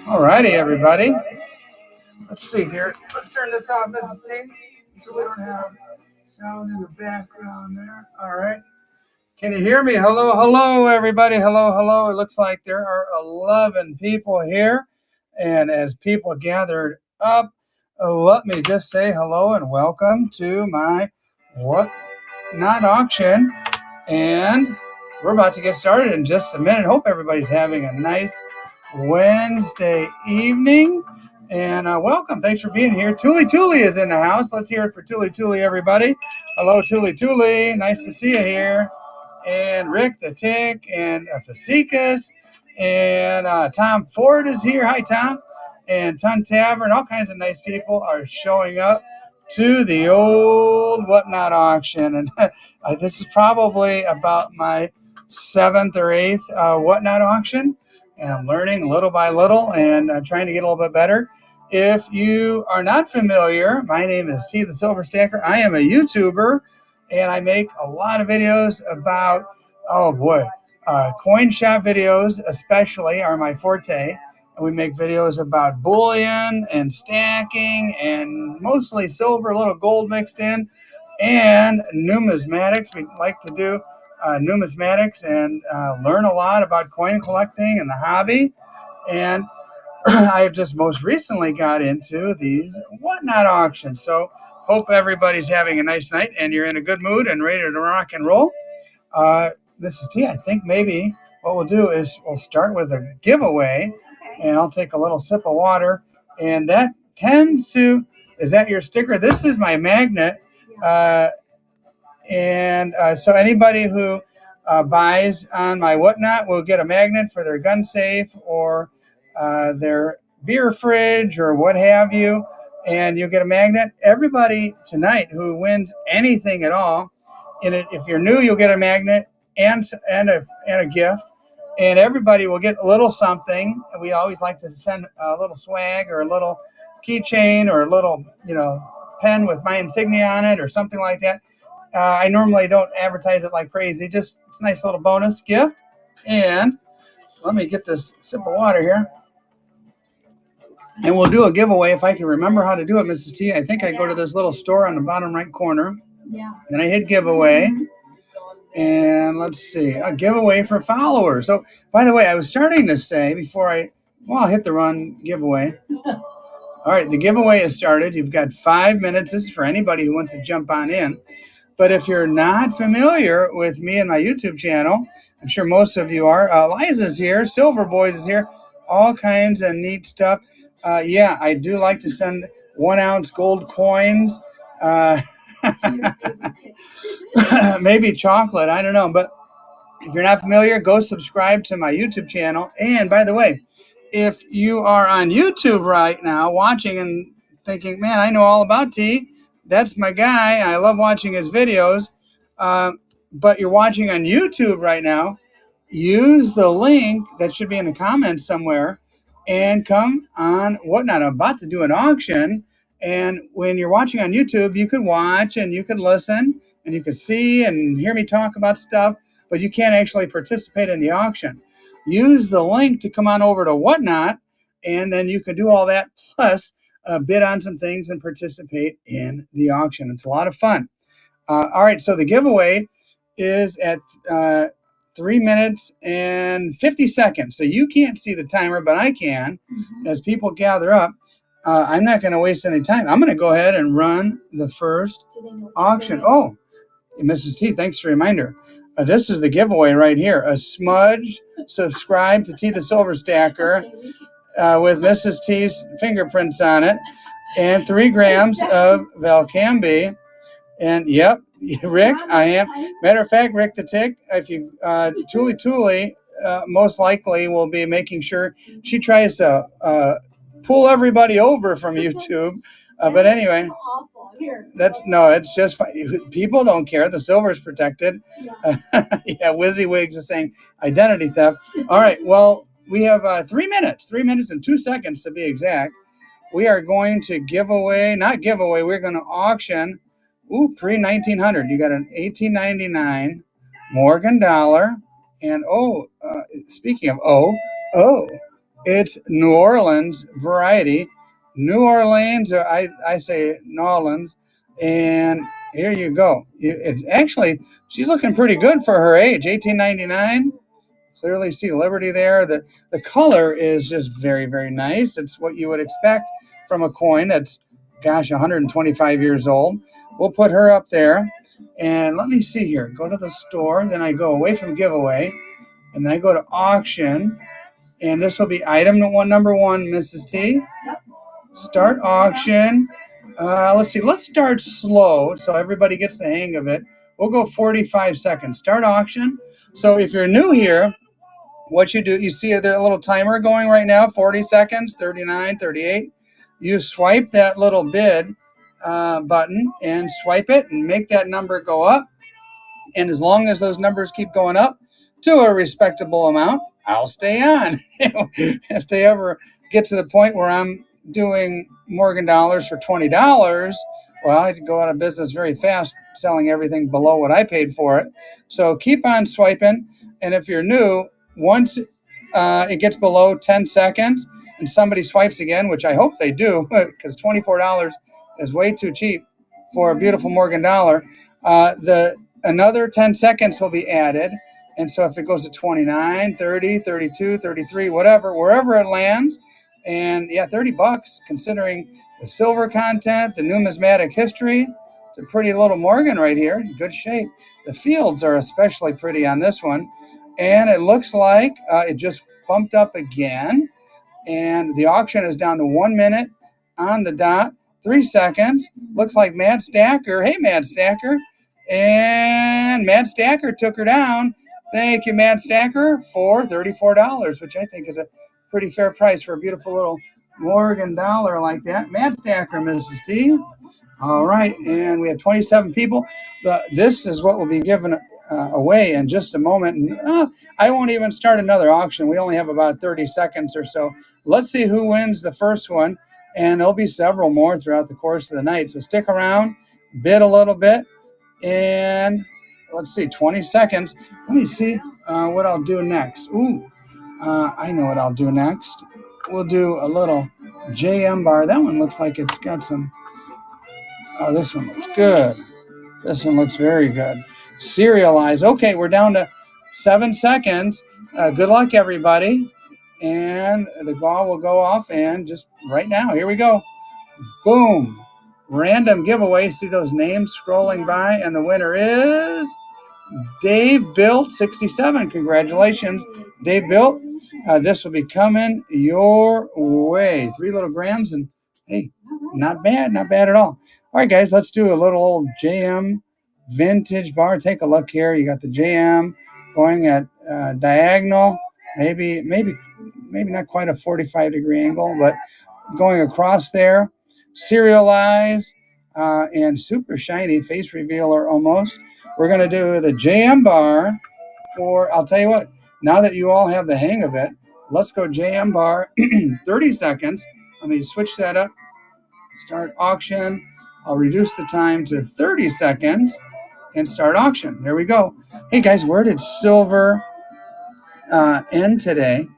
All righty, everybody. Let's see here. Let's turn this off, Mrs. T, so we don't have sound in the background there. All right. Can you hear me? Hello, hello, everybody. Hello, hello. It looks like there are 11 people here. And as people gathered up, let me just say hello and welcome to my What Not auction. And we're about to get started in just a minute. Hope everybody's having a nice Wednesday evening. And welcome. Thanks for being here. Tuli Tuli is in the house. Let's hear it for Tuli Tuli, everybody. Hello, Tuli Tuli. Nice to see you here. And Rick the Tick and Fasikas. And Tom Ford is here. Hi, Tom. And Ton Tavern. All kinds of nice people are showing up to the old Whatnot auction. And this is probably about my 7th or 8th Whatnot auction. And I'm learning little by little and trying to get a little bit better. If you are not familiar, my name is T the Silver Stacker. I am a YouTuber, and I make a lot of videos about, coin shop videos especially are my forte. And we make videos about bullion and stacking and mostly silver, a little gold mixed in, and numismatics. We like to do numismatics and learn a lot about coin collecting and the hobby. And I have just most recently got into these Whatnot auctions. So hope everybody's having a nice night and you're in a good mood and ready to rock and roll. Mrs. T, I think maybe what we'll do is we'll start with a giveaway, and I'll take a little sip of water. And that tends to, is that your sticker? This is my magnet. So anybody who buys on my Whatnot will get a magnet for their gun safe or their beer fridge or what have you, and you'll get a magnet. Everybody tonight who wins anything at all, if you're new, you'll get a magnet and a gift, and everybody will get a little something. We always like to send a little swag or a little keychain or a little pen with my insignia on it or something like that. I normally don't advertise it like crazy. Just it's a nice little bonus gift. And let me get this sip of water here. And we'll do a giveaway if I can remember how to do it, Mrs. T. I think I go to this little store on the bottom right corner. Yeah. Then I hit giveaway. And let's see, a giveaway for followers. So, by the way, I was starting to say before I'll hit the run giveaway. All right, the giveaway is started. You've got 5 minutes. This is for anybody who wants to jump on in. But if you're not familiar with me and my YouTube channel, I'm sure most of you are. Liza's here. Silver Boys is here. All kinds of neat stuff. I do like to send 1 ounce gold coins. Maybe chocolate. I don't know. But if you're not familiar, go subscribe to my YouTube channel. And by the way, if you are on YouTube right now watching and thinking, man, I know all about T, that's my guy. I love watching his videos. But you're watching on YouTube right now, use the link that should be in the comments somewhere and come on Whatnot. I'm about to do an auction. And when you're watching on YouTube, you can watch and you can listen and you can see and hear me talk about stuff, but you can't actually participate in the auction. Use the link to come on over to Whatnot, and then you can do all that plus bid on some things and participate in the auction. It's a lot of fun. All right, so the giveaway is at 3 minutes and 50 seconds. So you can't see the timer, but I can. As people gather up, I'm not going to waste any time. I'm going to go ahead and run the first auction. Oh, Mrs. T, thanks for the reminder. This is the giveaway right here. A smudged subscribe to T the Silver Stacker with Mrs. T's fingerprints on it and 3 grams of Valcambi. And yep, Rick, I am. Matter of fact, Rick the Tick, if you Tuli Tuli most likely will be making sure she tries to pull everybody over from YouTube. But anyway, it's just people don't care. The silver is protected. Yeah, WYSIWYGs is saying identity theft. All right, well, we have 3 minutes and 2 seconds to be exact. We are going to we're going to auction. Pre-1900. You got an 1899 Morgan dollar. And speaking of It's New Orleans variety. New Orleans, or I say New Orleans. And here you go. Actually, she's looking pretty good for her age. 1899. Clearly see Liberty there. The color is just very, very nice. It's what you would expect from a coin that's, gosh, 125 years old. We'll put her up there. And let me see here. Go to the store. Then I go away from giveaway. And then I go to auction. And this will be item number one, Mrs. T. Start auction. Let's see. Let's start slow so everybody gets the hang of it. We'll go 45 seconds. Start auction. So if you're new here, what you do, you see there a little timer going right now, 40 seconds, 39, 38. You swipe that little bid button and swipe it and make that number go up. And as long as those numbers keep going up to a respectable amount, I'll stay on. If they ever get to the point where I'm doing Morgan dollars for $20, well, I'd go out of business very fast selling everything below what I paid for it. So keep on swiping. And if you're new, once it gets below 10 seconds and somebody swipes again, which I hope they do, because $24 is way too cheap for a beautiful Morgan dollar, another 10 seconds will be added. And so if it goes to 29, 30, 32, 33, whatever, wherever it lands, and yeah, $30, considering the silver content, the numismatic history, it's a pretty little Morgan right here, in good shape. The fields are especially pretty on this one. And it looks like it just bumped up again. And the auction is down to 1 minute on the dot, 3 seconds. Looks like Mad Stacker. Hey, Mad Stacker. And Mad Stacker took her down. Thank you, Mad Stacker, for $34, which I think is a pretty fair price for a beautiful little Morgan dollar like that. Mad Stacker, Mrs. T. All right, and we have 27 people. This is what will be given away in just a moment. And I won't even start another auction. We only have about 30 seconds or so. Let's see who wins the first one, and there'll be several more throughout the course of the night. So stick around, bid a little bit, and let's see, 20 seconds. Let me see what I'll do next. I know what I'll do next. We'll do a little JM bar. That one looks like it's got some. Oh, this one looks good. This one looks very good. Serialize. Okay, we're down to 7 seconds. Good luck, everybody. And the ball will go off. And just right now, here we go. Boom. Random giveaway. See those names scrolling by. And the winner is Dave Built 67. Congratulations, Dave Built. This will be coming your way. 3 little grams. And hey, not bad at all. All right, guys, let's do a little old JM vintage bar. Take a look here. You got the JM going at diagonal, maybe not quite a 45-degree angle, but going across there. Serialized and super shiny face revealer almost. We're going to do the JM bar for, I'll tell you what, now that you all have the hang of it, let's go JM bar, 30 seconds. Let me switch that up. Start auction. I'll reduce the time to 30 seconds and start auction. There we go. Hey, guys, where did silver end today?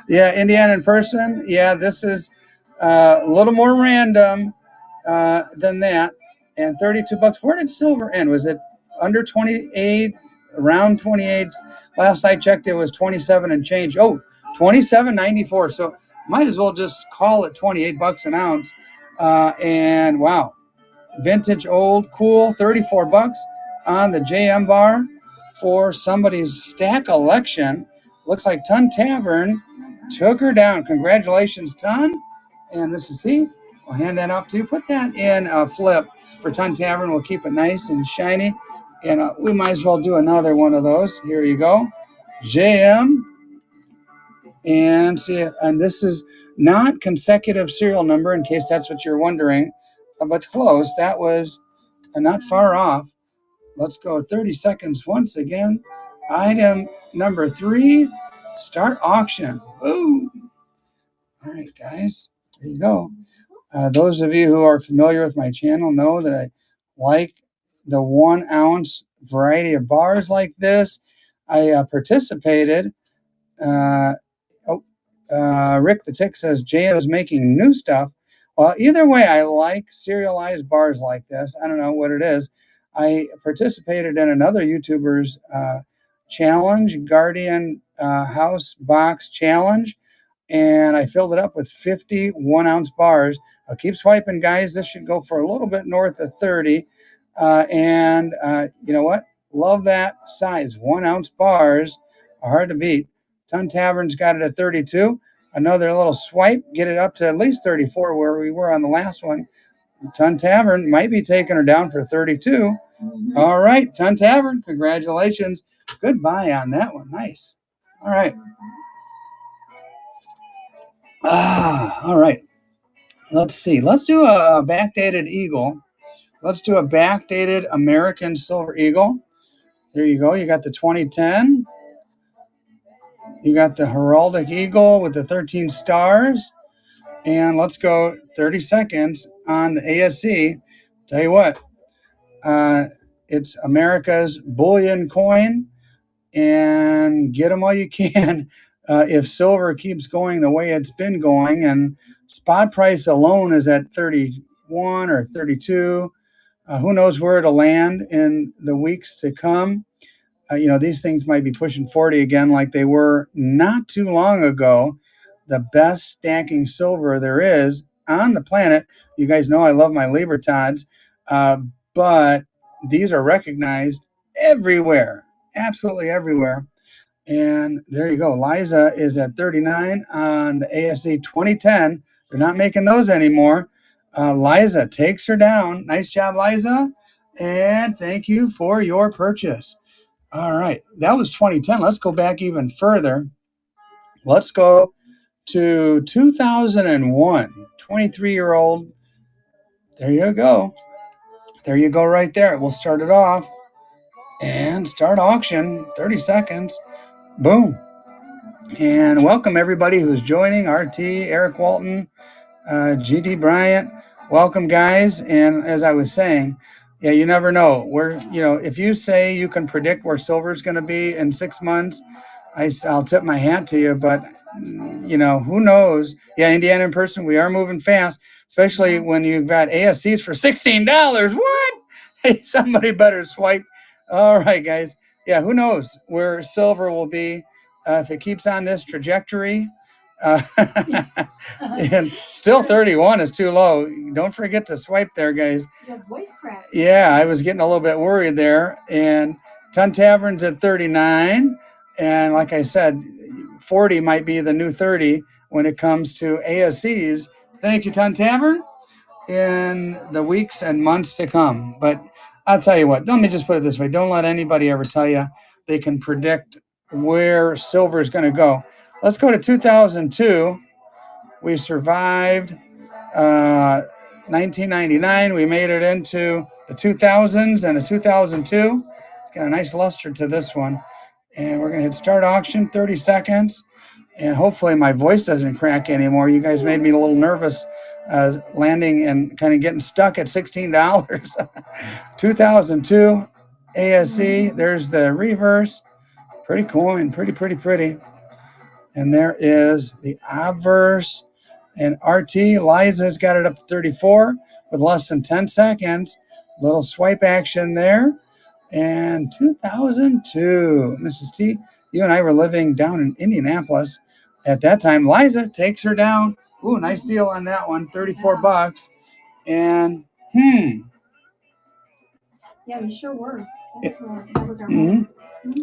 Yeah, Indiana in person. Yeah, this is a little more random than that. And $32. Where did silver end? Was it under 28? Around 28? Last I checked, it was 27 and change. Oh, 27.94. So might as well just call it $28 an ounce. And wow, vintage, old, cool, $34 on the JM bar for somebody's stack election. Looks like Ton Tavern took her down. Congratulations, Ton. And Mrs. T, I'll hand that off to you. Put that in a flip for Ton Tavern. We'll keep it nice and shiny. And we might as well do another one of those. Here you go. JM. And see, and this is not consecutive serial number, in case that's what you're wondering, but close. That was not far off. Let's go 30 seconds once again. Item number 3, start auction. Boom. All right, guys, there you go. Those of you who are familiar with my channel know that I like the 1 ounce variety of bars like this. I participated Rick the Tick says JM is making new stuff. Well, either way, I like serialized bars like this. I don't know what it is. I participated in another YouTuber's challenge, Guardian House Box Challenge, and I filled it up with 50 1-ounce bars. I'll keep swiping, guys. This should go for a little bit north of 30. And you know what? Love that size. 1-ounce bars are hard to beat. Ton Tavern's got it at 32. Another little swipe, get it up to at least 34 where we were on the last one. Ton Tavern might be taking her down for 32. Mm-hmm. All right, Ton Tavern, congratulations. Goodbye on that one. Nice. All right. All right. Let's see. Let's do a backdated eagle. Let's do a backdated American Silver Eagle. There you go. You got the 2010. You got the Heraldic Eagle with the 13 stars. And let's go 30 seconds on the ASC. Tell you what, it's America's bullion coin, and get them while you can. If silver keeps going the way it's been going, and spot price alone is at 31 or 32, who knows where it'll land in the weeks to come. These things might be pushing 40 again like they were not too long ago. The best stacking silver there is on the planet. You guys know I love my Libertads, but these are recognized everywhere, absolutely everywhere. And there you go. Liza is at 39 on the ASC 2010. They're not making those anymore. Liza takes her down. Nice job, Liza. And thank you for your purchase. All right. That was 2010. Let's go back even further. Let's go to 2001. 23-year-old. There you go. There you go right there. We'll start it off and start auction. 30 seconds. Boom. And welcome everybody who's joining. RT, Eric Walton, GD Bryant. Welcome, guys. And as I was saying, yeah, you never know. If you say you can predict where silver is going to be in 6 months, I'll tip my hat to you. But, who knows? Yeah, Indiana in person, we are moving fast, especially when you've got ASCs for $16. What? Hey, somebody better swipe. All right, guys. Yeah, who knows where silver will be if it keeps on this trajectory. And still 31 is too low. Don't forget to swipe there, guys. Your voice crack. Yeah, I was getting a little bit worried there. And Ton Tavern's at 39. And like I said, 40 might be the new 30 when it comes to ASCs. Thank you, Ton Tavern, in the weeks and months to come. But I'll tell you what, let me just put it this way. Don't let anybody ever tell you they can predict where silver is going to go. Let's go to 2002. We survived 1999. We made it into the 2000s and a 2002. It's got a nice luster to this one. And we're going to hit start auction, 30 seconds. And hopefully my voice doesn't crack anymore. You guys made me a little nervous landing and kind of getting stuck at $16. 2002 ASC. There's the reverse. Pretty coin. Pretty. And there is the obverse. And RT, Liza's got it up to 34 with less than 10 seconds. Little swipe action there. And 2002, Mrs. T, you and I were living down in Indianapolis at that time. Liza takes her down. Ooh, nice deal on that one, $34. And yeah, we sure were. That was our home.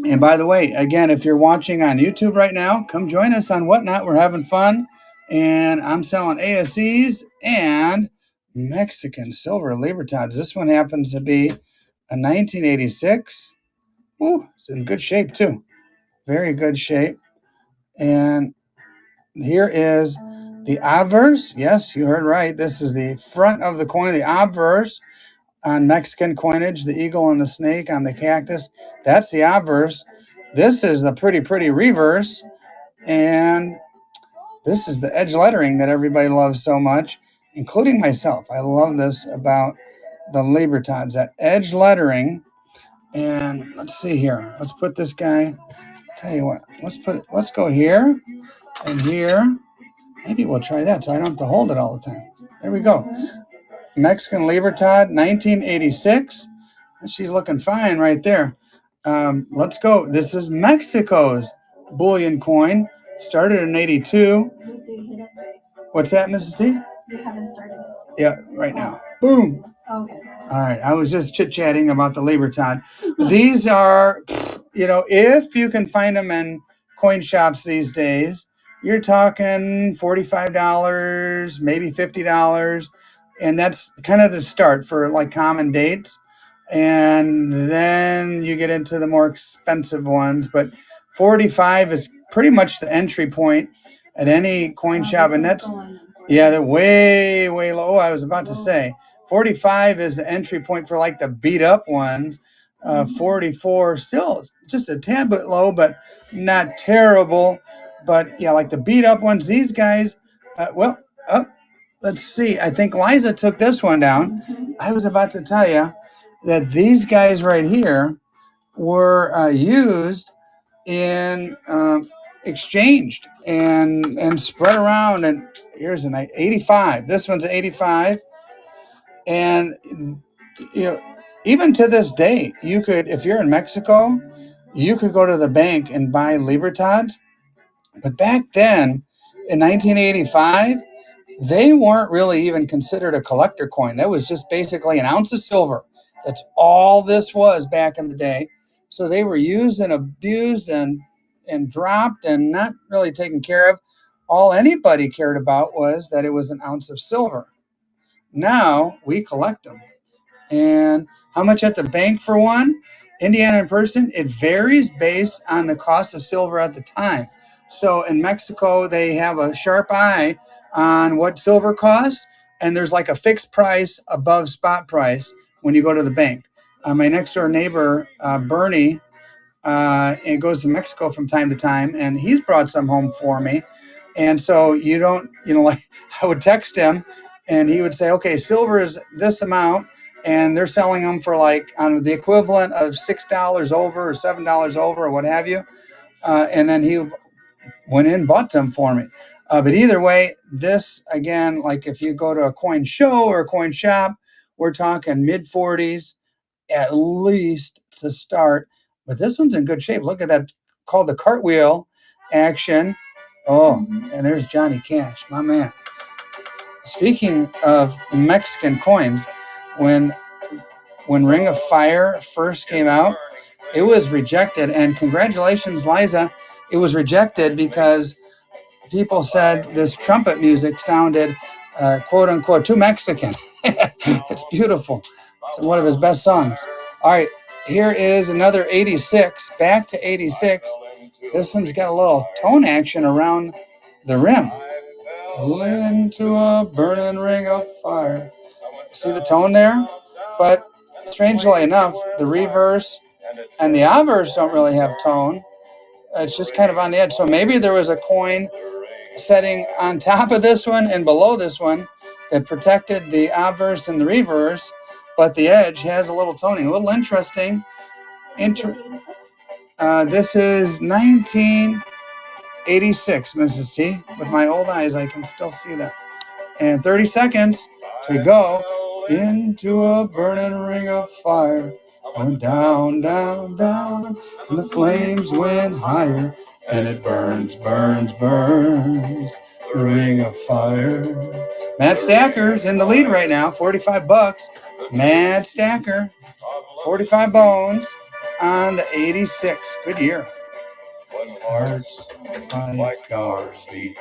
And by the way, again, if you're watching on YouTube right now, come join us on Whatnot. We're having fun. And I'm selling ASCs and Mexican silver Libertads. This one happens to be a 1986. Ooh, it's in good shape too. Very good shape. And here is the obverse. Yes, you heard right. This is the front of the coin, the obverse on Mexican coinage, the eagle and the snake on the cactus. That's the obverse. This is the pretty reverse. And this is the edge lettering that everybody loves so much, including myself. I love this about the Libertads, that edge lettering. And let's see here. Let's put this guy Tell you what, let's go here and here. Maybe we'll try that so I don't have to hold it all the time. There we go. Mexican Libertad, 1986. She's looking fine right there. Let's go. This is Mexico's bullion coin. Started in 82. What's that, Mrs. T? You haven't started it. Yeah, right now. Boom. Okay. All right. I was just chit-chatting about the Libertad. These are, if you can find them in coin shops these days, you're talking $45, maybe $50. And that's kind of the start for like common dates. And then you get into the more expensive ones. But 45 is pretty much the entry point at any coin shop. And that's, they're way, way low. Oh, I was about to say 45 is the entry point for like the beat up ones. 44 still just a tad bit low, but not terrible. But yeah, like the beat up ones, these guys, let's see. I think Liza took this one down. I was about to tell you that these guys right here were used in exchanged and spread around. And here's an 85. This one's an 85. And even to this day, you could, if you're in Mexico, you could go to the bank and buy Libertads. But back then, in 1985, they weren't really even considered a collector coin. That was just basically an ounce of silver. That's all this was back in the day. So they were used and abused and dropped and not really taken care of. All anybody cared about was that it was an ounce of silver. Now we collect them. And how much at the bank for one? Indiana in person, it varies based on the cost of silver at the time. So in Mexico, they have a sharp eye on what silver costs, and there's like a fixed price above spot price when you go to the bank. My next door neighbor, Bernie, and goes to Mexico from time to time, and he's brought some home for me. And so you don't, like I would text him and he would say, okay, silver is this amount, and they're selling them for like on the equivalent of $6 over or $7 over or what have you. And then he went in and bought some for me. But either way, this, again, like if you go to a coin show or a coin shop, we're talking mid 40s at least to start. But this one's in good shape. Look at that, called the cartwheel action. Oh, and there's Johnny Cash, my man. Speaking of Mexican coins, when Ring of Fire first came out, it was rejected. And congratulations, Liza. It was rejected because people said this trumpet music sounded, quote unquote, too Mexican. It's beautiful. It's one of his best songs. All right, here is another 86. Back to 86. This one's got a little tone action around the rim. Into a burning ring of fire. See the tone there? But strangely enough, the reverse and the obverse don't really have tone. It's just kind of on the edge. So maybe there was a coin setting on top of this one and below this one that protected the obverse and the reverse, but the edge has a little toning. A little interesting. This is 1986, Mrs. T. With my old eyes, I can still see that. And 30 seconds to go. Into a burning ring of fire. Went down, down, down, and the flames went higher, and it burns, burns, burns, the ring of fire. Matt Stacker's in the lead right now, $45. Matt Stacker, 45 bones on the 86. Good year. Hearts like ours beat.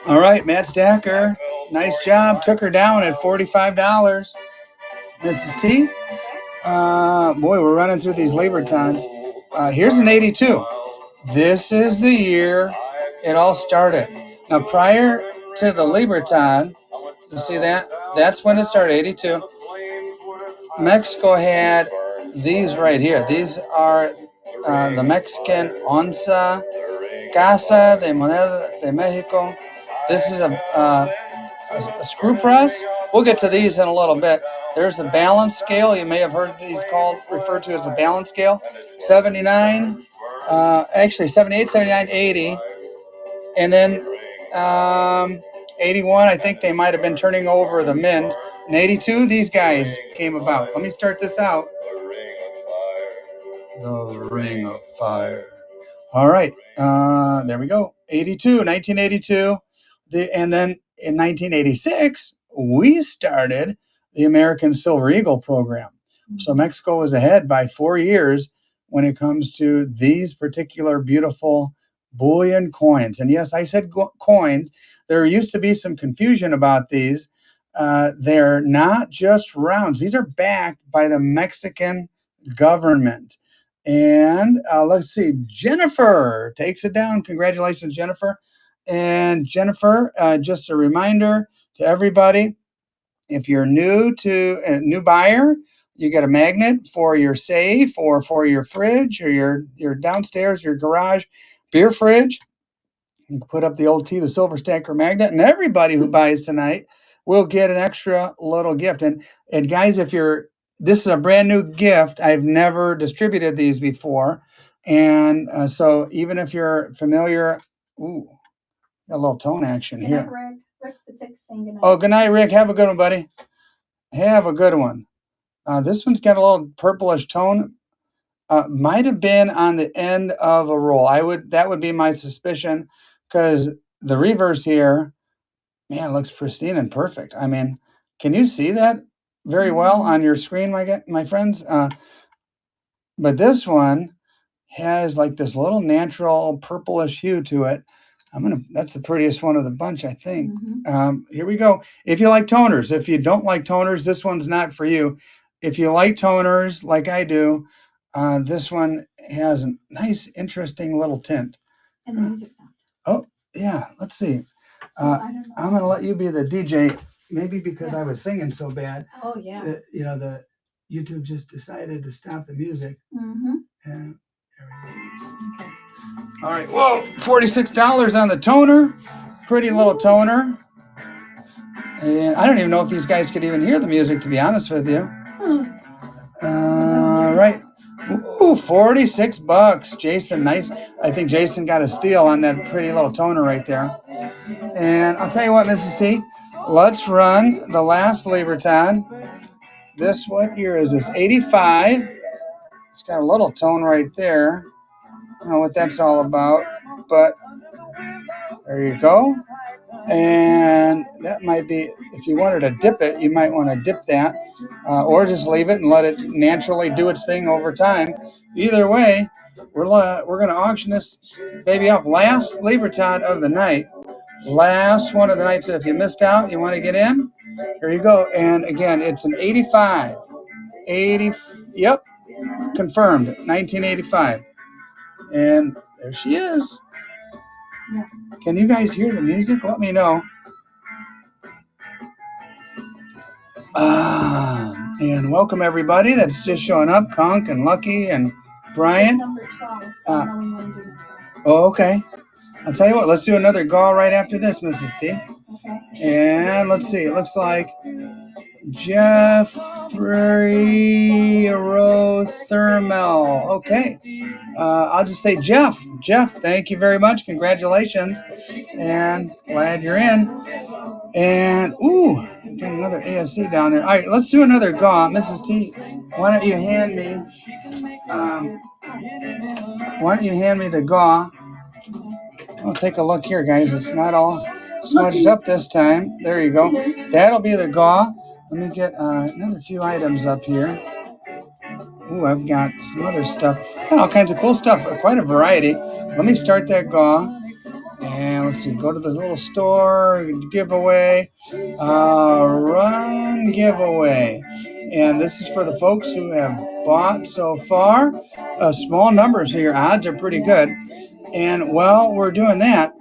All right, Matt Stacker, nice job. Took her down at $45. Mrs. T, boy, we're running through these Libertons. Here's an 82. This is the year it all started. Now, prior to the Liberton, you see that? That's when it started, 82. Mexico had these right here. These are the Mexican Onza Casa de Moneda de Mexico. This is a screw press. We'll get to these in a little bit. There's a balance scale. You may have heard these referred to as a balance scale. 79, actually 78, 79, 80. And then 81, I think they might have been turning over the mint. In 82, these guys came about. Let me start this out. The Ring of Fire. All right. There we go. 1982. And then in 1986, we started the American Silver Eagle program. So Mexico was ahead by 4 years when it comes to these particular beautiful bullion coins. And yes, I said coins. There used to be some confusion about these. They're not just rounds. These are backed by the Mexican government. And let's see, Jennifer takes it down. Congratulations, Jennifer. And Jennifer, just a reminder to everybody, if you're new to a new buyer, you get a magnet for your safe or for your fridge or your downstairs, your garage beer fridge. You can put up the old T, the silver stacker magnet, and everybody who buys tonight will get an extra little gift. And guys, this is a brand new gift. I've never distributed these before. And so even if you're familiar, got a little tone action here. Good night, Rick. Rick the Tick's saying good night. Oh, good night, Rick. Have a good one, buddy. Have a good one. This one's got a little purplish tone. Might have been on the end of a roll. That would be my suspicion, because the reverse here, man, looks pristine and perfect. I mean, can you see that very well on your screen, my friends? But this one has like this little natural purplish hue to it. That's the prettiest one of the bunch, I think. Here we go. If you like toners, if you don't like toners, this one's not for you. If you like toners like I do, this one has a nice, interesting little tint. And the music sound. Oh, yeah. Let's see. So I don't know. I'm going to let you be the DJ, maybe because I was singing so bad. Oh, yeah. The YouTube just decided to stop the music. And there we go. Okay. All right. Whoa, $46 on the toner. Pretty little toner. And I don't even know if these guys could even hear the music, to be honest with you. All right. Ooh, $46. Jason, nice. I think Jason got a steal on that pretty little toner right there. And I'll tell you what, Mrs. T, let's run the last Libertad. What year is this? 85. It's got a little tone right there. I don't know what that's all about, but there you go. And that might be, if you wanted to dip it, you might want to dip that, or just leave it and let it naturally do its thing over time. Either way, we're going to auction this baby off. Last Libertad of the night. Last one of the night. So if you missed out, you want to get in, here you go. And again, it's an 85. Yep, confirmed, 1985. And there she is. Yeah. Can you guys hear the music? Let me know. And welcome everybody that's just showing up. Conk and Lucky and Brian. Number 12. So I know we want to do number 12. Oh, okay. I'll tell you what, let's do another gaw right after this, Mrs. C. Okay. And let's see, it looks like Jeffrey Thermal. Okay. I'll just say Jeff. Jeff, thank you very much. Congratulations. And glad you're in. And, got another ASC down there. All right, let's do another gaw. Mrs. T, why don't you hand me the gaw? I'll take a look here, guys. It's not all smudged up this time. There you go. That'll be the gaw. Let me get another few items up here. I've got some other stuff. Got all kinds of cool stuff. Quite a variety. Let me start that gaw. And let's see. Go to the little store. Giveaway. Run giveaway. And this is for the folks who have bought so far. Small numbers, so your odds are pretty good. And while we're doing that,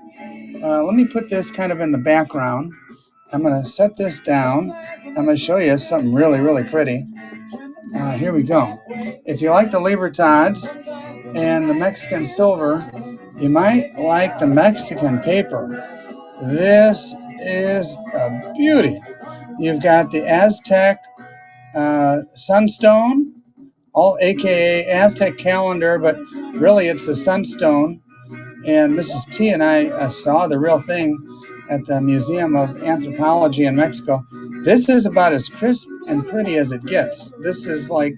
let me put this kind of in the background. I'm going to set this down. I'm going to show you something really, really pretty. Here we go. If you like the Libertads and the Mexican silver, you might like the Mexican paper. This is a beauty. You've got the Aztec sunstone all AKA Aztec calendar, but really it's a sunstone. And Mrs. T and I saw the real thing at the Museum of Anthropology in Mexico. This is about as crisp and pretty as it gets. This is like,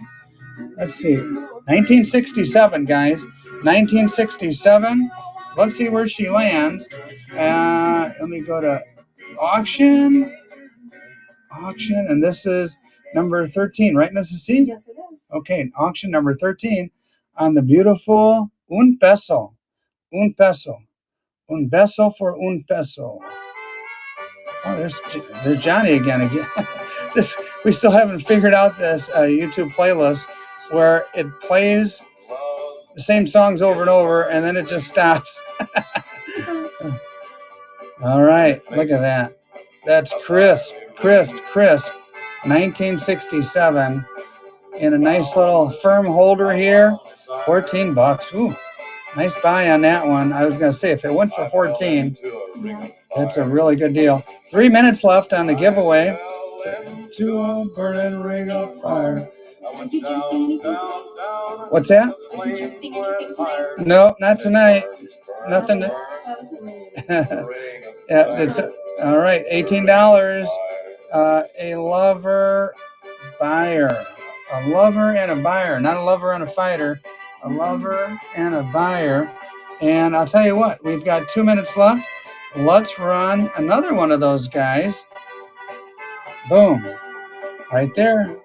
let's see, 1967, guys. 1967. Let's see where she lands. Let me go to auction. Auction, and this is number 13, right, Mrs. T? Yes, it is. Okay, auction number 13 on the beautiful un peso. Un peso. Un beso for un peso. Oh, there's Johnny again. This, we still haven't figured out this YouTube playlist where it plays the same songs over and over, and then it just stops. All right, look at that. That's crisp. 1967. In a nice little firm holder here. $14. Ooh, nice buy on that one. I was going to say, if it went for 14, that's a really good deal. 3 minutes left on the giveaway. To a burning ring of fire. Did you sing anything tonight? What's that? Did you sing anything tonight? No, not tonight. Nothing. That was hilarious. Yeah, it's all right. $18. A lover buyer. A lover and a buyer, not a lover and a fighter. A lover and a buyer. And I'll tell you what, we've got 2 minutes left. Let's run another one of those guys. Boom. Right there.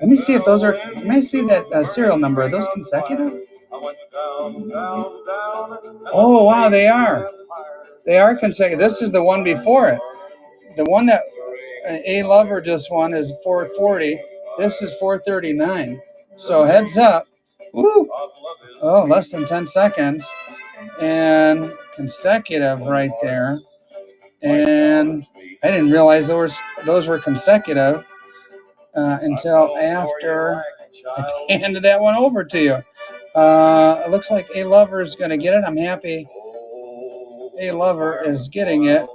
Let me see if those are, let me see that serial number. Are those consecutive? Oh, wow, they are. They are consecutive. This is the one before it. The one that A Lover just won is 440. This is 439. So heads up. Woo. Oh, less than 10 seconds. And consecutive right there. And I didn't realize those were consecutive until after I handed that one over to you. It looks like A Lover is going to get it. I'm happy A Lover is getting it.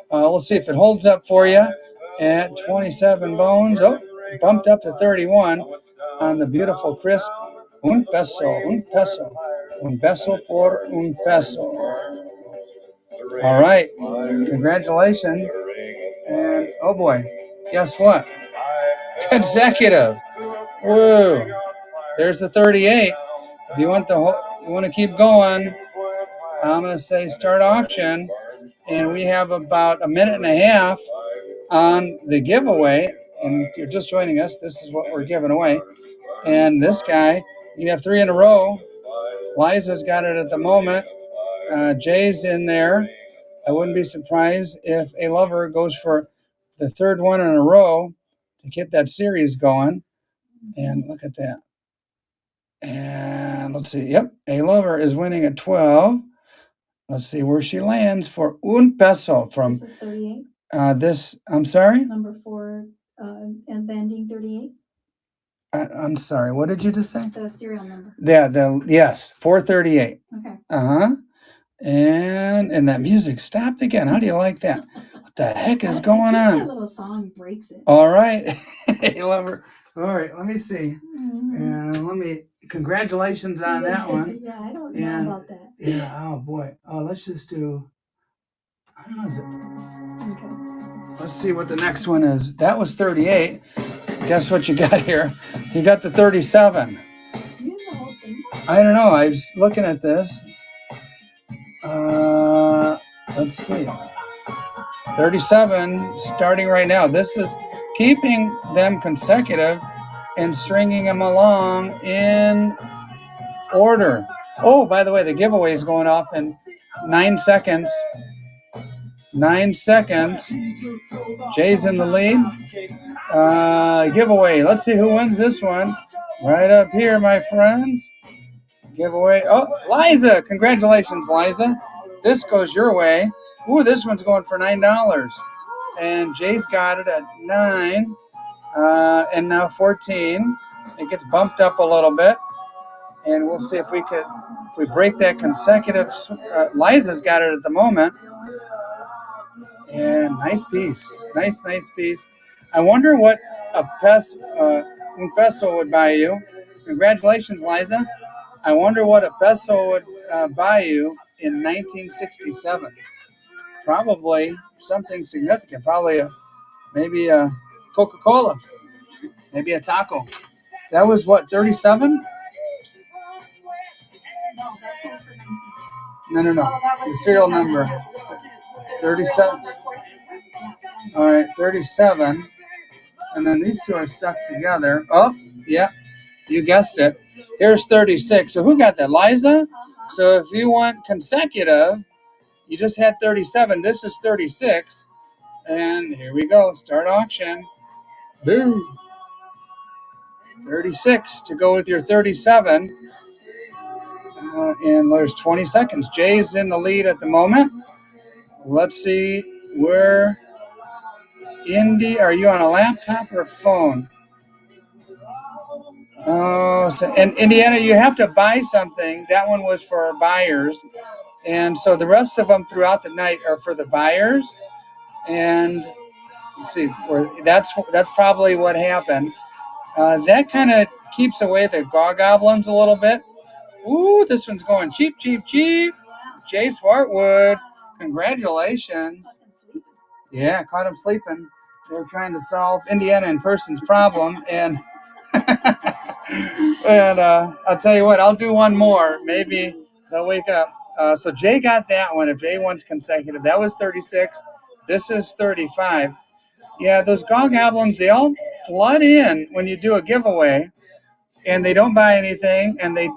We'll see if it holds up for you at 27 bones. Oh, bumped up to 31 on the beautiful crisp un peso, un peso, un peso por un peso. All right, congratulations. And oh boy, guess what? Consecutive. Woo! There's the 38. If you want to keep going, I'm going to say start auction, and we have about a minute and a half on the giveaway. And if you're just joining us, this is what we're giving away. And this guy, you have 3 in a row. Liza's got it at the moment. Jay's in there. I wouldn't be surprised if A Lover goes for the 3rd one in a row to get that series going. And look at that. And let's see. Yep, A Lover is winning at 12. Let's see where she lands for un peso from. This is 38. I'm sorry? Number 4, and ending 38. I'm sorry. What did you just say? The serial number. Yeah. Yes. 438. Okay. And that music stopped again. How do you like that? What the heck is going on? That little song breaks it. All right. A Lover. All right. Let me see. And congratulations on that one. Yeah, I don't know about that. Yeah. Oh boy. Oh, let's just do. I don't know. Okay. Let's see what the next one is. That was 38. Guess what you got here? You got the 37. You know the whole thing. I don't know. I was looking at this. Let's see. 37 starting right now. This is keeping them consecutive and stringing them along in order. Oh, by the way, the giveaway is going off in 9 seconds. 9 seconds. Jay's in the lead. Giveaway. Let's see who wins this one. Right up here, my friends. Giveaway. Oh, Liza. Congratulations, Liza. This goes your way. Ooh, this one's going for $9. And Jay's got it at 9. And now 14. It gets bumped up a little bit. And we'll see if we break that consecutive. Liza's got it at the moment. And nice piece. Nice piece. I wonder what un peso would buy you. Congratulations, Liza. I wonder what a peso would buy you in 1967. Probably something significant. Probably maybe a Coca-Cola, maybe a taco. That was what, 37? No, that's all for 19. No. The serial number. 37. All right, 37. And then these two are stuck together. Oh, yeah, you guessed it. Here's 36. So who got that? Liza? So if you want consecutive, you just had 37. This is 36. And here we go. Start auction. Boom. 36 to go with your 37. And there's 20 seconds. Jay's in the lead at the moment. Let's see where. Indy, are you on a laptop or a phone? Oh, so in Indiana, you have to buy something. That one was for buyers. And so the rest of them throughout the night are for the buyers. And let's see, that's probably what happened. That kind of keeps away the goblins a little bit. Ooh, this one's going cheap. Jay Swartwood, congratulations. Yeah, caught him sleeping. They were trying to solve Indiana in person's problem, and and I'll tell you what, I'll do one more. Maybe they'll wake up. So Jay got that one. If Jay wants consecutive, that was 36. This is 35. Yeah, those goblins, they all flood in when you do a giveaway, and they don't buy anything, and they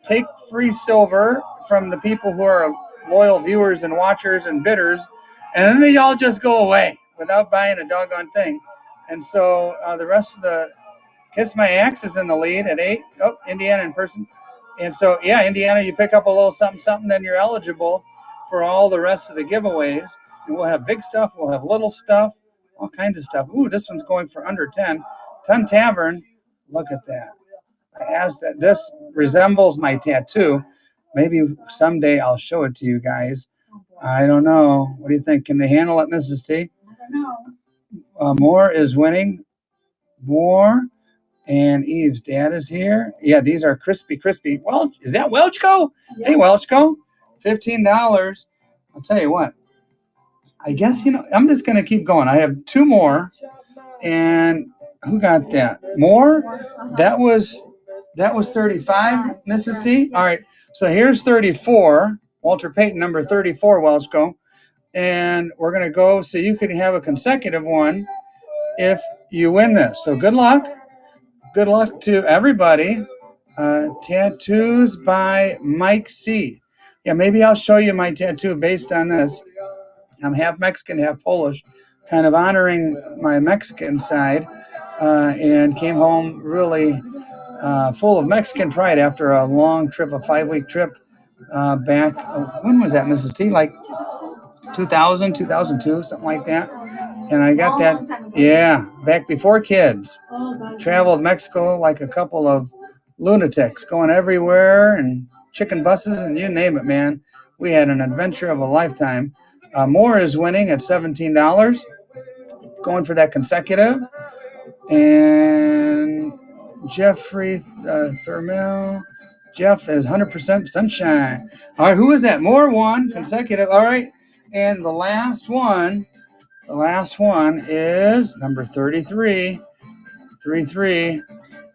take free silver from the people who are loyal viewers and watchers and bidders, and then they all just go away without buying a doggone thing. And so the rest of the Kiss My Axe is in the lead at 8. Oh, Indiana in person. And so, yeah, Indiana, you pick up a little something, then you're eligible for all the rest of the giveaways. And we'll have big stuff, we'll have little stuff, all kinds of stuff. Ooh, this one's going for under 10. Ton Tavern, look at that. As that, this resembles my tattoo. Maybe someday I'll show it to you guys. I don't know. What do you think? Can they handle it, Mrs. T? I don't know. Moore is winning. Moore and Eve's dad is here. Yeah, these are crispy. Well, is that Welchco? Yeah. Hey, Welchco, $15. I'll tell you what. I guess, I'm just going to keep going. I have two more. And who got that? Moore? That was 35, Mrs. T? All right. So here's 34. Walter Payton, number 34, Welchco. And we're going to go so you can have a consecutive one if you win this. So good luck. Good luck to everybody. Tattoos by Mike C. Yeah, maybe I'll show you my tattoo based on this. I'm half Mexican, half Polish, kind of honoring my Mexican side, and came home really full of Mexican pride after a long trip, a 5-week trip back. When was that, Mrs. T? Like 2000, 2002, something like that. And I got that, yeah, back before kids. Traveled Mexico like a couple of lunatics, going everywhere and chicken buses and you name it, man. We had an adventure of a lifetime. Moore is winning at $17, going for that consecutive. And Jeffrey Thermel. Jeff is 100% sunshine. All right, who is that? Moore won consecutive. All right, and the last one is number 33. 33.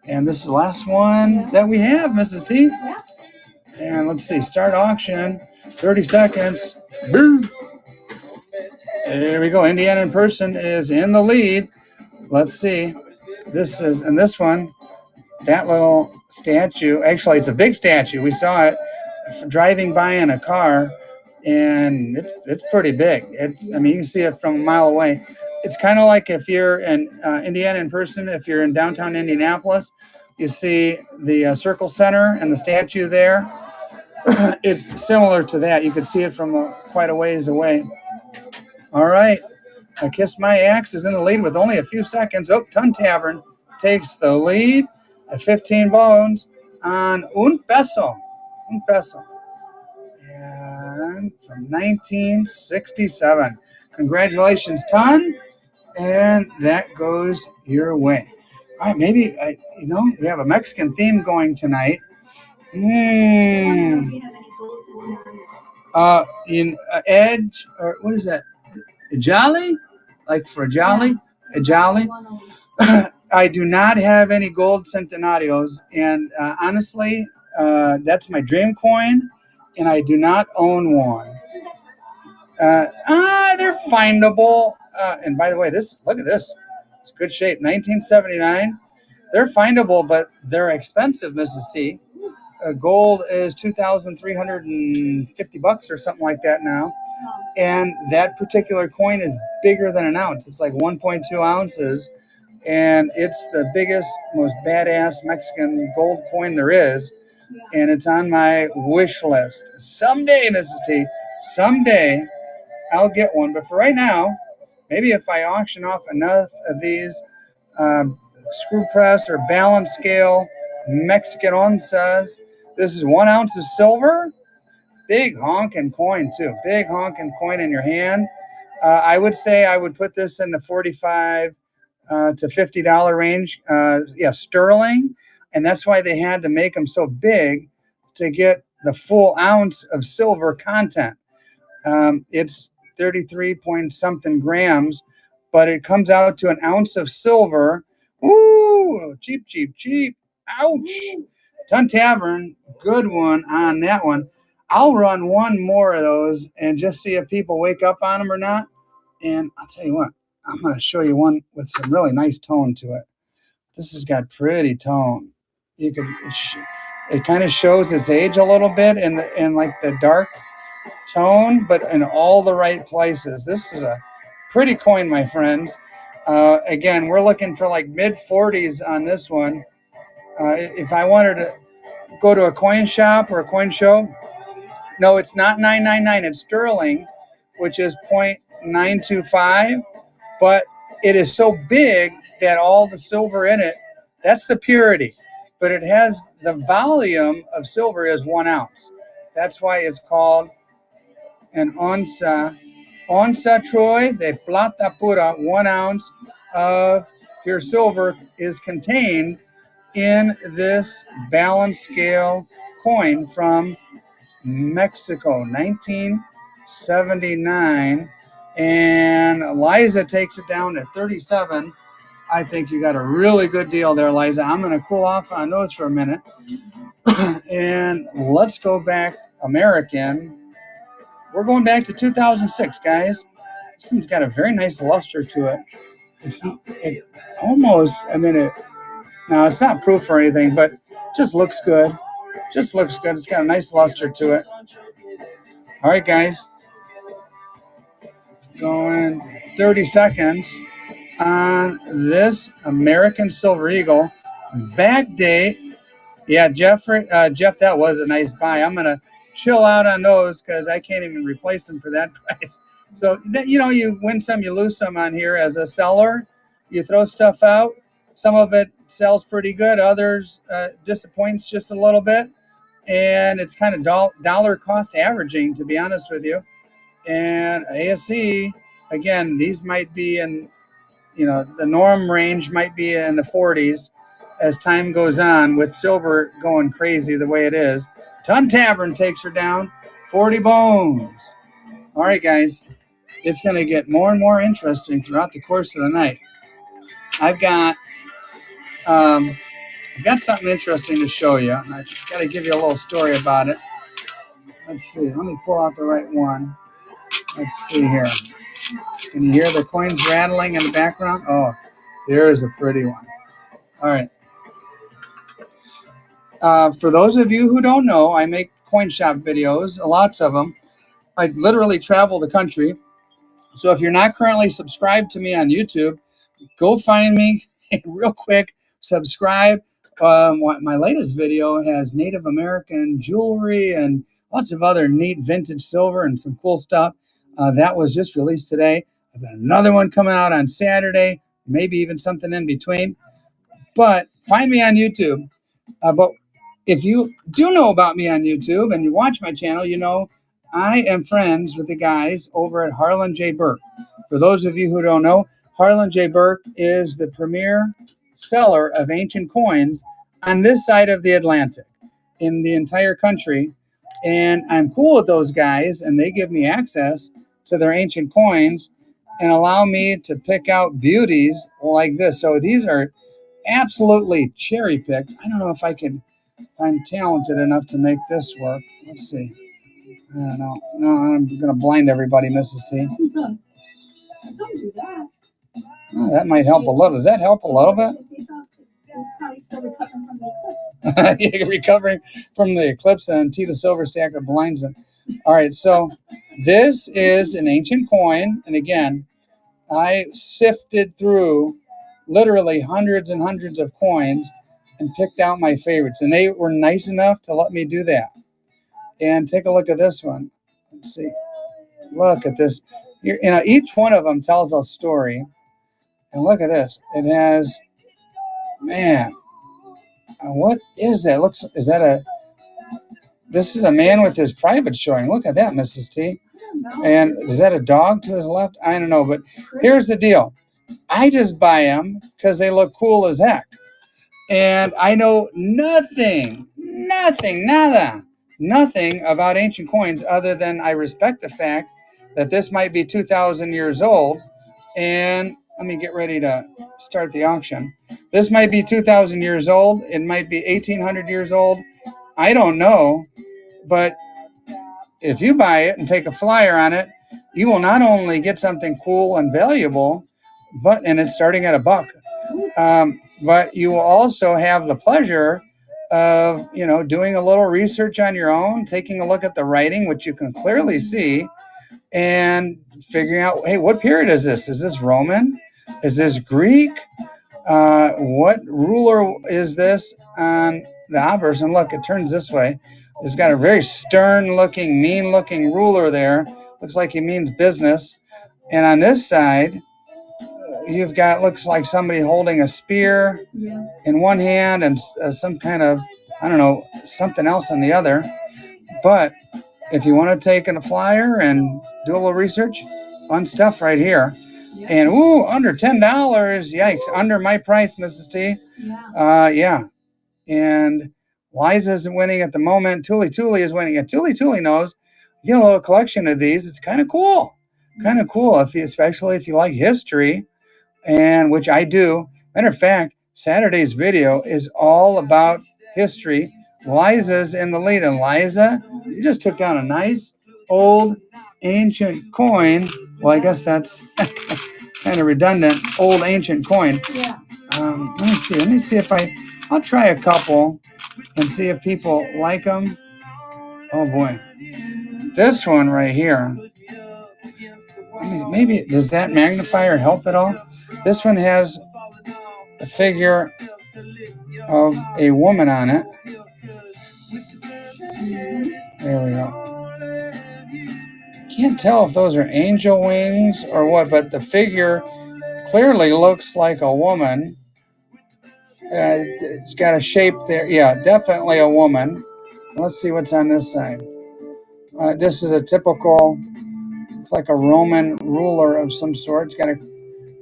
And this is the last one that we have, Mrs. T. Yeah. And let's see, start auction, 30 seconds. Boom. There we go. Indiana in person is in the lead. Let's see. This one, that little statue, actually it's a big statue. We saw it driving by in a car, and it's pretty big. You can see it from a mile away. It's kind of like if you're in Indiana in person, if you're in downtown Indianapolis, you see the Circle Center and the statue there. It's similar to that. You could see it from quite a ways away. All right. Kiss My Axe is in the lead with only a few seconds. Oh, Ton Tavern takes the lead at 15 bones on un peso. And from 1967. Congratulations, Ton. And that goes your way. All right, maybe we have a Mexican theme going tonight. I want to know if you have any golds and scenarios. In Edge, or what is that? A Jolly? Like for a Jolly? A Jolly? I do not have any gold centenarios, and honestly, that's my dream coin, and I do not own one. They're findable. And by the way, look at this. It's good shape. 1979. They're findable, but they're expensive, Mrs. T. Gold is $2,350 or something like that now. And that particular coin is bigger than an ounce. It's like 1.2 ounces. And it's the biggest, most badass Mexican gold coin there is. And it's on my wish list. Someday, Mrs. T, someday I'll get one. But for right now, maybe if I auction off enough of these screw pressed or balance scale Mexican onzas, this is 1 ounce of silver. Big honking coin, too. Big honking coin in your hand. I would say I would put this in the $45 to $50 range. Sterling. And that's why they had to make them so big to get the full ounce of silver content. It's 33 point something grams, but it comes out to an ounce of silver. Ooh, cheap, cheap, cheap. Ouch. Ton Tavern, good one on that one. I'll run one more of those and just see if people wake up on them or not. And I'll tell you what, I'm going to show you one with some really nice tone to it. This has got pretty tone. It kind of shows its age a little bit in like the dark tone, but in all the right places. This is a pretty coin, my friends. Again, we're looking for like mid 40s on this one. If I wanted to go to a coin shop or a coin show, no, it's not 999. It's sterling, which is 0.925, but it is so big that all the silver in it, that's the purity. But it has the volume of silver is 1 ounce. That's why it's called an onza. Onza Troy de plata pura, 1 ounce of pure silver is contained in this balance scale coin from Mexico, 1979. And Liza takes it down to 37. I think you got a really good deal there, Liza. I'm going to cool off on those for a minute. And let's go back American. We're going back to 2006, guys. This one's got a very nice luster to it. It almost, now it's not proof or anything, but just looks good. Just looks good. It's got a nice luster to it. All right, guys. Going 30 seconds on this American Silver Eagle. Backdate. Yeah, Jeff, that was a nice buy. I'm going to chill out on those because I can't even replace them for that price. So, you win some, you lose some on here as a seller. You throw stuff out. Some of it sells pretty good. Others disappoints just a little bit. And it's kind of dollar cost averaging, to be honest with you. And ASC, again, these might be in, the norm range might be in the 40s as time goes on with silver going crazy the way it is. Ton Tavern takes her down, 40 bones. All right, guys, it's going to get more and more interesting throughout the course of the night. I've got something interesting to show you. And I've got to give you a little story about it. Let's see. Let me pull out the right one. Let's see here. Can you hear the coins rattling in the background? Oh, there's a pretty one. All right. For those of you who don't know, I make coin shop videos, lots of them. I literally travel the country. So if you're not currently subscribed to me on YouTube, go find me real quick, subscribe. My latest video has Native American jewelry and lots of other neat vintage silver and some cool stuff. That was just released today. I've got another one coming out on Saturday, maybe even something in between. But find me on YouTube. But if you do know about me on YouTube and you watch my channel, you know I am friends with the guys over at Harlan J. Burke. For those of you who don't know, Harlan J. Burke is the premier seller of ancient coins on this side of the Atlantic in the entire country. And I'm cool with those guys, and they give me access to their ancient coins and allow me to pick out beauties like this. So these are absolutely cherry picked. I don't know if I'm talented enough to make this work. Let's see. I don't know. No, I'm going to blind everybody, Mrs. T. Don't do that. Oh, that might help a little. Does that help a little bit? Probably still recovering from the eclipse. Yeah, recovering from the eclipse, and T the Silver Stacker blinds him. All right, so this is an ancient coin. And again, I sifted through literally hundreds and hundreds of coins and picked out my favorites. And they were nice enough to let me do that. And take a look at this one. Let's see. Look at this. You know, each one of them tells a story. And look at this. It has, man, what is that? This is a man with his private showing. Look at that, Mrs. T. And is that a dog to his left? I don't know. But here's the deal. I just buy them because they look cool as heck. And I know nothing about ancient coins other than I respect the fact that this might be 2,000 years old. And let me get ready to start the auction. This might be 2,000 years old. It might be 1,800 years old. I don't know. But if you buy it and take a flyer on it, you will not only get something cool and valuable, and it's starting at $1. But you will also have the pleasure of, doing a little research on your own, taking a look at the writing, which you can clearly see, and figuring out, hey, what period is this? Is this Roman? Is this Greek? What ruler is this on the obverse? And look, it turns this way. It's got a very stern-looking, mean-looking ruler there. Looks like he means business. And on this side, you've got, looks like somebody holding a spear in one hand and some kind of, I don't know, something else in the other. But if you want to take a flyer and do a little research, fun stuff right here. And, under $10. Yikes. Under my price, Mrs. T. Yeah. And Liza's winning at the moment. Tuli is winning. And Tuli knows you get a little collection of these. It's kind of cool. Especially if you like history. And which I do. Matter of fact, Saturday's video is all about history. Liza's in the lead. And Liza, you just took down a nice old ancient coin. Well, I guess that's kind of redundant. Old ancient coin. Yeah. Let me see if I'll try a couple and see if people like them. Oh boy. This one right here. Maybe does that magnifier help at all? This one has a figure of a woman on it. There we go. Can't tell if those are angel wings or what, but the figure clearly looks like a woman. It's got a shape there. Yeah, definitely a woman. Let's see what's on this side. This is a typical, it's like a Roman ruler of some sort. It's got a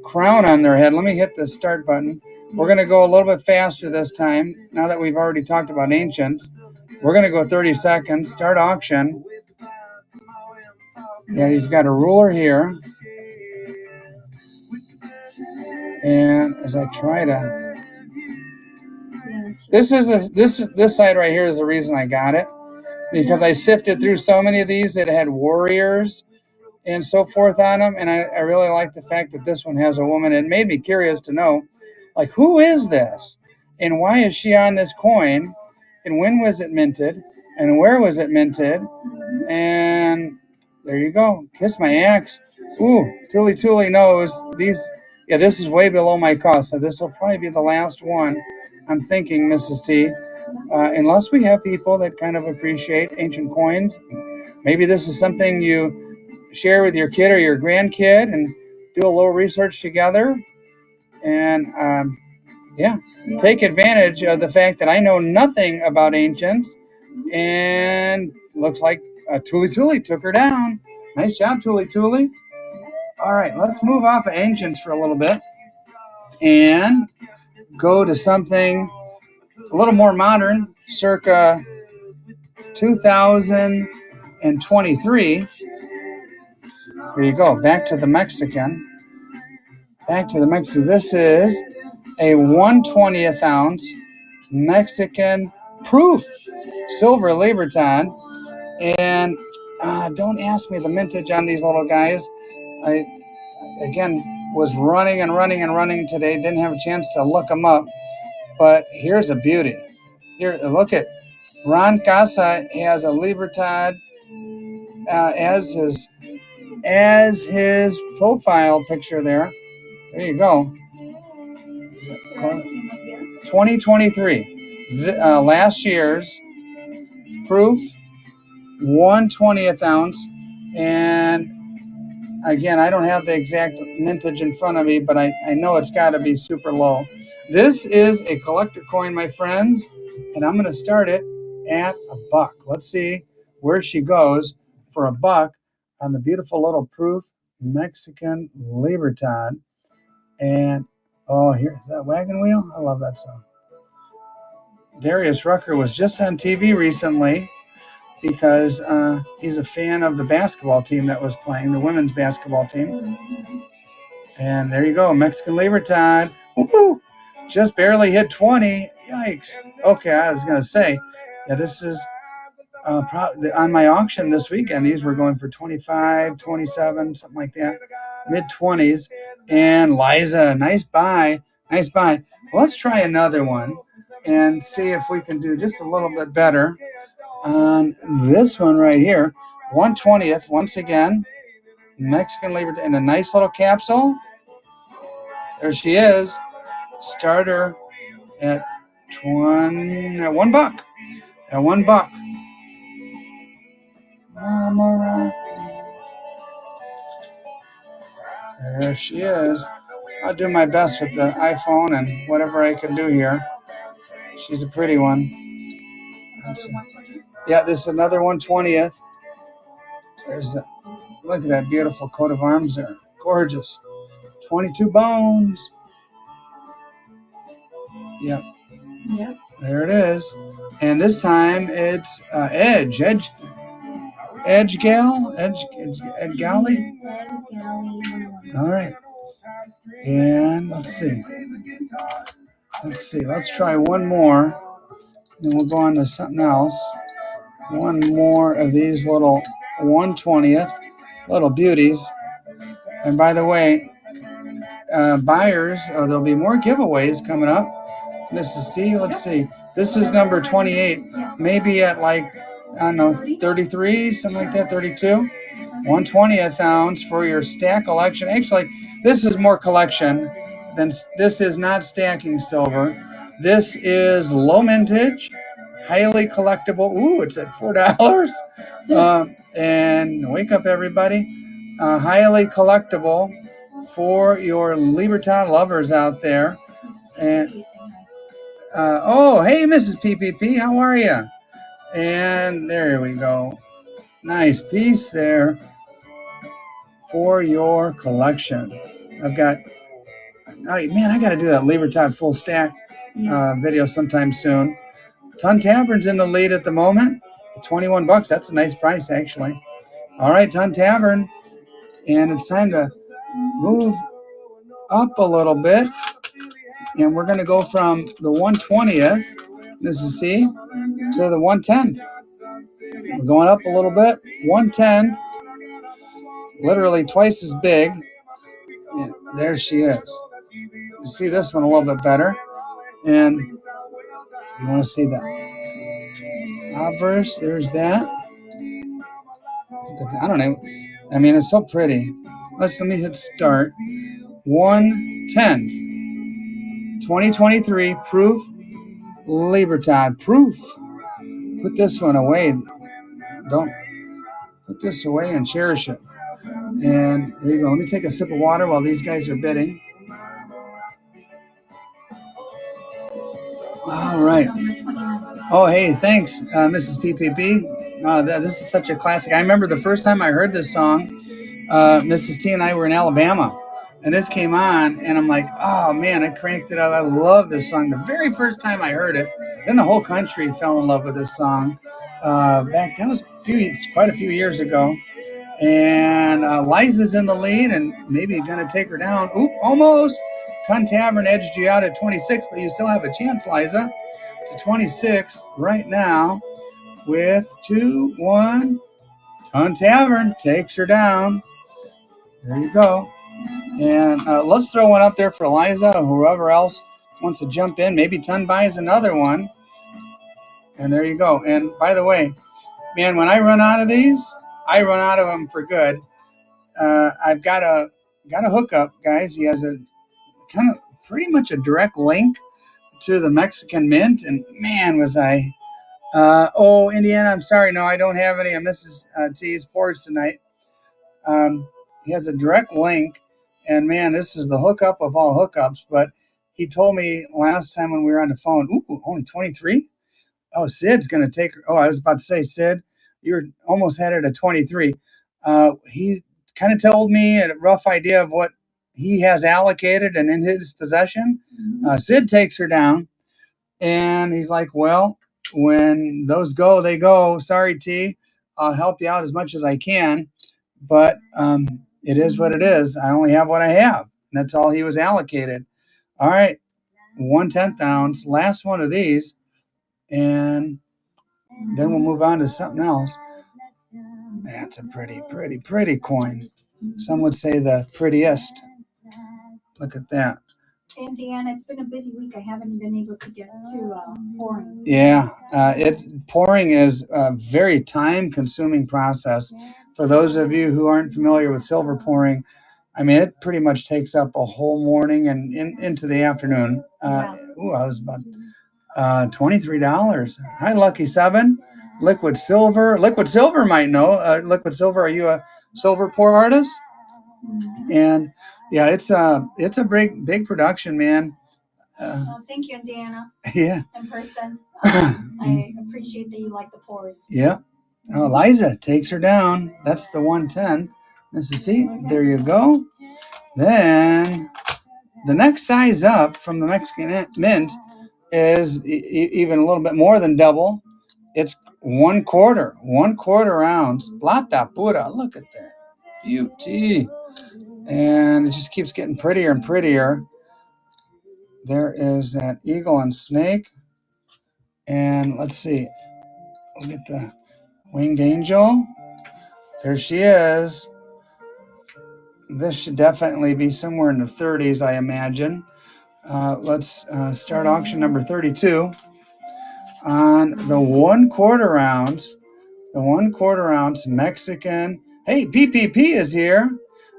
crown on their head. Let me hit the start button. We're going to go a little bit faster this time. Now that we've already talked about ancients, we're going to go 30 seconds. Start auction. Yeah, you've got a ruler here. And as I try to, this side right here is the reason I got it, because I sifted through so many of these that had warriors and so forth on them, and I really like the fact that this one has a woman. It made me curious to know, like, who is this, and why is she on this coin, and when was it minted, and where was it minted, and there you go. Kiss my axe. Ooh, Tuli knows these. Yeah, this is way below my cost, so this will probably be the last one. I'm thinking, Mrs. T, unless we have people that kind of appreciate ancient coins. Maybe this is something you share with your kid or your grandkid and do a little research together. And take advantage of the fact that I know nothing about ancients. And looks like Tuli took her down. Nice job, Tuli. All right, let's move off of ancients for a little bit. And go to something a little more modern, circa 2023. Here you go. Back to the Mexican. This is a 1/20th ounce Mexican proof silver Libertad. And don't ask me the mintage on these little guys. I, again, was running today. Didn't have a chance to look them up. But here's a beauty. Here, look at Ron Casa has a Libertad as his profile picture there. There you go. 2023. Last year's proof, 1/20th ounce. And again, I don't have the exact mintage in front of me, but I know it's got to be super low. This is a collector coin, my friends, and I'm going to start it at $1. Let's see where she goes for $1 on the beautiful little proof Mexican Libertad. And here's that wagon wheel. I love that song. Darius Rucker was just on TV recently because he's a fan of the basketball team that was playing, the women's basketball team. And there you go, Mexican Libertad. Woo-hoo! Just barely hit 20. Yikes. Okay, I was going to say, yeah, this is on my auction this weekend. These were going for 25, 27, something like that, mid-20s. And Liza, nice buy. Well, let's try another one and see if we can do just a little bit better on this one right here. 1/20th, once again, Mexican Libertad in a nice little capsule. There she is. Starter at $1. At $1. There she is. I'll do my best with the iPhone and whatever I can do here. She's a pretty one. Yeah, this is another 1/20th. Look at that beautiful coat of arms there. Gorgeous. 22 bones. Yep. There it is. And this time it's Edge Galley. All right. And let's see. Let's try one more. Then we'll go on to something else. One more of these little 1/20th little beauties. And by the way, buyers, there'll be more giveaways coming up. Mrs. C, let's see. This is number 28. Maybe at 33, something like that, 32. 1/20th ounce for your stack collection. Actually, this is more collection than this is not stacking silver. This is low mintage, highly collectible. Ooh, it's at $4. And wake up, everybody. Highly collectible for your Libertad lovers out there. And hey, Mrs. PPP, how are you? And there we go. Nice piece there for your collection. I got to do that Libertad full stack video sometime soon. Ton Tavern's in the lead at the moment. $21. That's a nice price, actually. All right, Ton Tavern. And it's time to move up a little bit. And we're going to go from the 1/20th, Mrs. C, to the 1/10. We're going up a little bit. 1/10. Literally twice as big. Yeah, there she is. You see this one a little bit better. And you want to see that. Obverse, there's that. I don't know. I mean, it's so pretty. Let me hit start. 1/10. 2023 proof Libertad. Proof. Put this one away. Don't put this away and cherish it. And there you go. Let me take a sip of water while these guys are bidding. All right. Oh, hey, thanks, Mrs. PPP. This is such a classic. I remember the first time I heard this song, Mrs. T and I were in Alabama, and this came on, and I'm like, oh man, I cranked it up. I love this song. The very first time I heard it, then the whole country fell in love with this song. That was quite a few years ago. And Liza's in the lead, and maybe going to take her down. Oop, almost. Ton Tavern edged you out at 26, but you still have a chance, Liza. It's a 26 right now with 2-1. Ton Tavern takes her down. There you go. And let's throw one up there for Liza or whoever else wants to jump in. Maybe Ton buys another one. And there you go. And by the way, man, when I run out of these, I run out of them for good. I've got a hookup, guys. He has a kind of pretty much a direct link to the Mexican Mint. And man, was I... Indiana, I'm sorry. No, I don't have any of Mrs. T's pours tonight. He has a direct link, and man, this is the hookup of all hookups. But he told me last time when we were on the phone, ooh, only 23? Oh, Sid's going to take her. Oh, I was about to say, Sid, you were almost had it at 23. He kind of told me a rough idea of what he has allocated and in his possession. Sid takes her down, and he's like, well, when those go, they go. Sorry, T. I'll help you out as much as I can. But it is what it is. I only have what I have. And that's all he was allocated. All right. 1/10 ounce. Last one of these. And then we'll move on to something else. That's a pretty coin. Some would say the prettiest. Look at that. And Deanna, it's been a busy week. I haven't been able to get to pouring. Yeah, pouring is a very time-consuming process. For those of you who aren't familiar with silver pouring, I mean, it pretty much takes up a whole morning and into the afternoon. I was about $23. Hi, Lucky Seven. Liquid Silver. Liquid Silver might know. Liquid Silver, are you a silver pour artist? And yeah, it's a big production, man. Well, thank you, Indiana. Yeah. In person. I appreciate that you like the pours. Yeah. Oh, Liza takes her down. That's the 110. Mrs. C, there you go. Then the next size up from the Mexican Mint is even a little bit more than double. It's 1/4 ounce. Plata pura. Look at that. Beauty. And it just keeps getting prettier and prettier. There is that eagle and snake. And let's see. We'll get the winged angel. There she is. This should definitely be somewhere in the 30s, I imagine. Let's start auction number 32 on the 1/4 ounce. The 1/4 ounce Mexican. Hey, PPP is here.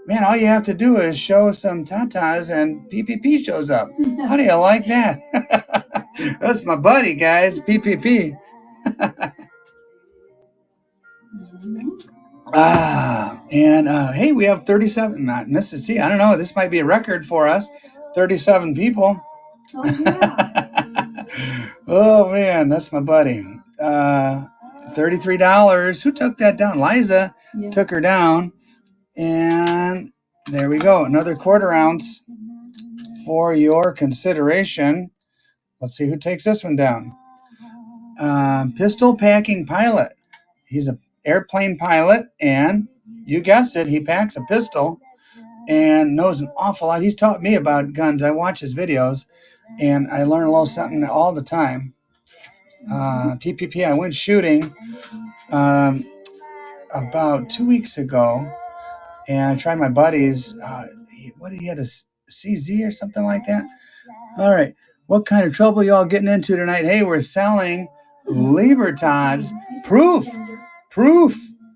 Man, all you have to do is show some tatas and PPP shows up. How do you like that? That's my buddy, guys. PPP. And hey, we have 37. Mrs. T, I don't know. This might be a record for us. 37 people. Oh, yeah. Oh, man, that's my buddy. $33. Who took that down? Liza took her down. And there we go. Another 1/4 ounce for your consideration. Let's see who takes this one down. Pistol packing pilot. He's an airplane pilot, and you guessed it, he packs a pistol and knows an awful lot. He's taught me about guns. I watch his videos, and I learn a little something all the time. PPP, I went shooting about 2 weeks ago, and I tried my buddy's, he had a CZ or something like that. All right, what kind of trouble y'all getting into tonight? Hey, we're selling Libertads, proof,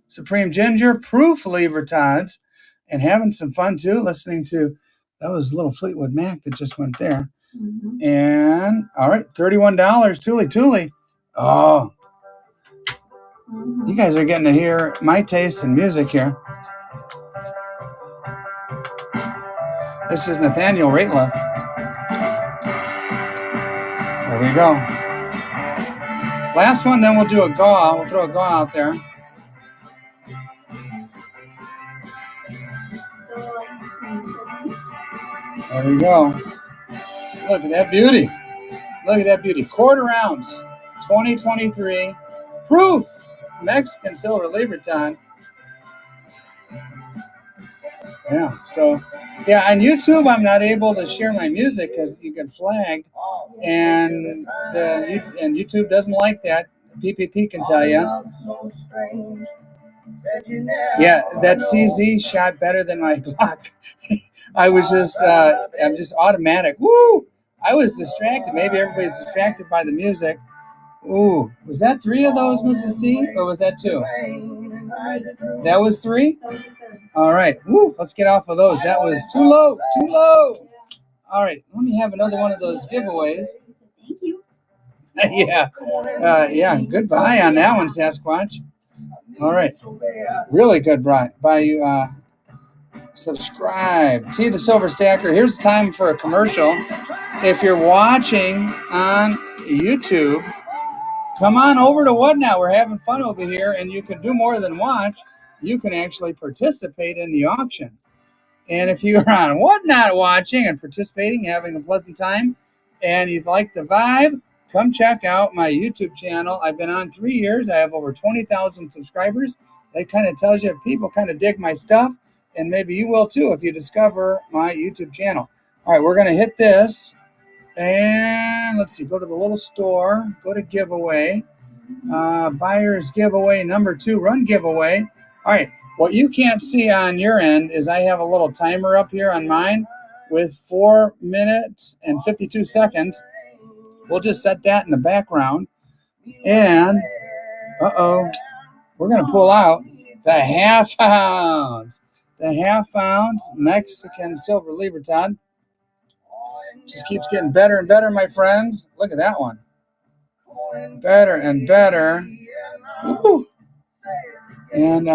Supreme Ginger, proof Libertads, and having some fun too, listening to, that was a little Fleetwood Mac that just went there. And, all right, $31, Tuli. Oh, you guys are getting to hear my taste in music here. This is Nathaniel Rateliff. There we go. Last one, then we'll do a gaw. We'll throw a gaw out there. There we go. Look at that beauty. Look at that beauty. Quarter ounce, 2023. Proof. Mexican silver Liberton. Yeah, so, yeah, on YouTube, I'm not able to share my music because you get flagged. And YouTube doesn't like that. PPP can tell you. Yeah, that CZ shot better than my Glock. I'm just automatic. Woo! I was distracted. Maybe everybody's distracted by the music. Ooh, was that 3 of those, Mrs. C, or was that 2? That was 3? All right. Woo, let's get off of those. That was too low. Too low. All right, let me have another one of those giveaways. Thank you. Yeah. Yeah, goodbye on that one, Sasquatch. All right. Really good, Brian. By you subscribe. T the Silver Stacker. Here's time for a commercial. If you're watching on YouTube, come on over to Whatnot. We're having fun over here, and you can do more than watch. You can actually participate in the auction. And if you're on Whatnot watching and participating, having a pleasant time, and you like the vibe, come check out my YouTube channel. I've been on 3 years. I have over 20,000 subscribers. That kind of tells you people kind of dig my stuff, and maybe you will too if you discover my YouTube channel. All right, we're going to hit this, and let's see, go to the little store, go to giveaway, buyer's giveaway, number 2, run giveaway. All right. What you can't see on your end is I have a little timer up here on mine with 4 minutes and 52 seconds. We'll just set that in the background. And, we're going to pull out the half ounce. The half ounce Mexican silver Libertad. Just keeps getting better and better, my friends. Look at that one. Better and better. Woo. And,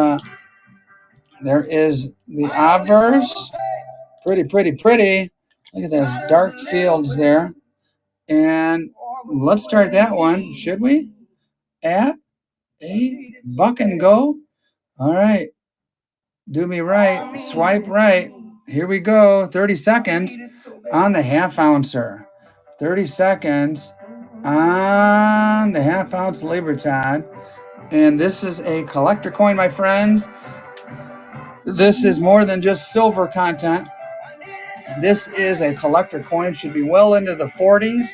there is the obverse. Pretty, pretty, pretty. Look at those dark fields there. And let's start that one, should we? At a buck and go. All right. Do me right. Swipe right. Here we go. 30 seconds on the half ouncer. 30 seconds on the half ounce Libertad. And this is a collector coin, my friends. This is more than just silver content. This is a collector coin. Should be well into the 40s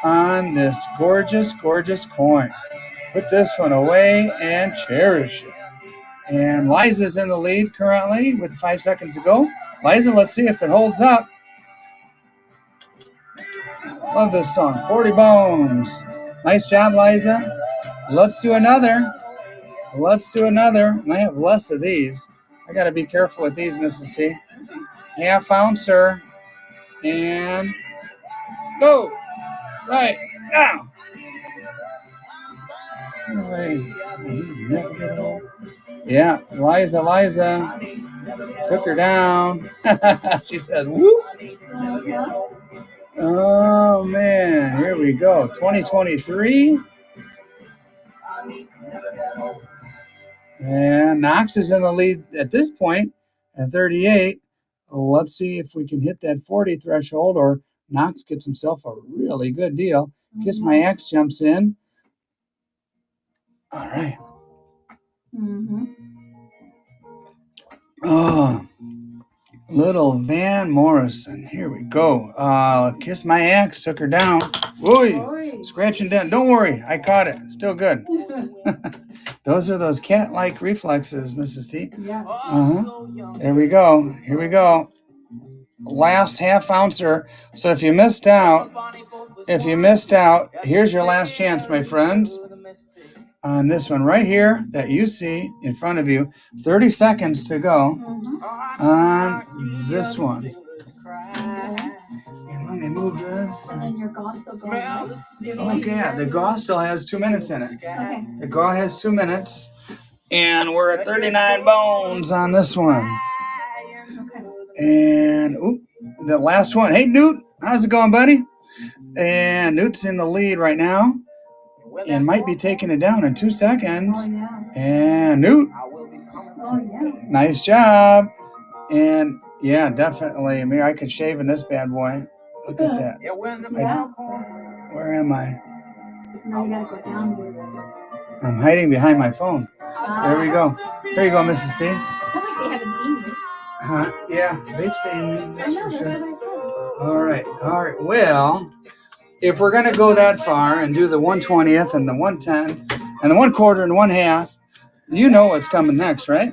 on this gorgeous, gorgeous coin. Put this one away and cherish it. And Liza's in the lead currently with 5 seconds to go. Liza, let's see if it holds up. Love this song, 40 Bones. Nice job, Liza. Let's do another. Let's do another. I have less of these. I got to be careful with these, Mrs. T. Half ouncer. And go. Right now. Yeah, Liza took her down. She said, whoop. Oh, man. Here we go. 2023. And Knox is in the lead at this point at 38. Let's see if we can hit that 40 threshold or Knox gets himself a really good deal. Kiss My Ex jumps in. All right. Oh, little Van Morrison. Here we go. Kiss My Ex took her down. Whoa, scratching down. Don't worry, I caught it. Still good. Those are those cat-like reflexes, Mrs. T. Yes. There we go. Here we go. Last half ouncer. So if you missed out, here's your last chance, my friends. On this one right here that you see in front of you, 30 seconds to go on this one. And let me move this. And then your gauze still going, right? Okay, yeah, the gauze still has 2 minutes in it. Okay. The gauze has 2 minutes, and we're at 39 bones on this one. And the last one. Hey, Newt, how's it going, buddy? And Newt's in the lead right now. And might be taking it down in 2 seconds. Oh, yeah. And Newt, Oh, yeah. nice job. And Yeah, definitely. I mean, I could shave in this bad boy. Look at that. Yeah. Where am I? Now you gotta go down with it. I'm hiding behind my phone. There we go. There you go, Mrs. C. It's not like they haven't seen you. Yeah, they've seen me. I That's know, for that's sure. what I said. All right. Well, if we're gonna go that far and do the 1/20th and the 1/10 and the 1/4 and 1/2, you know what's coming next, right?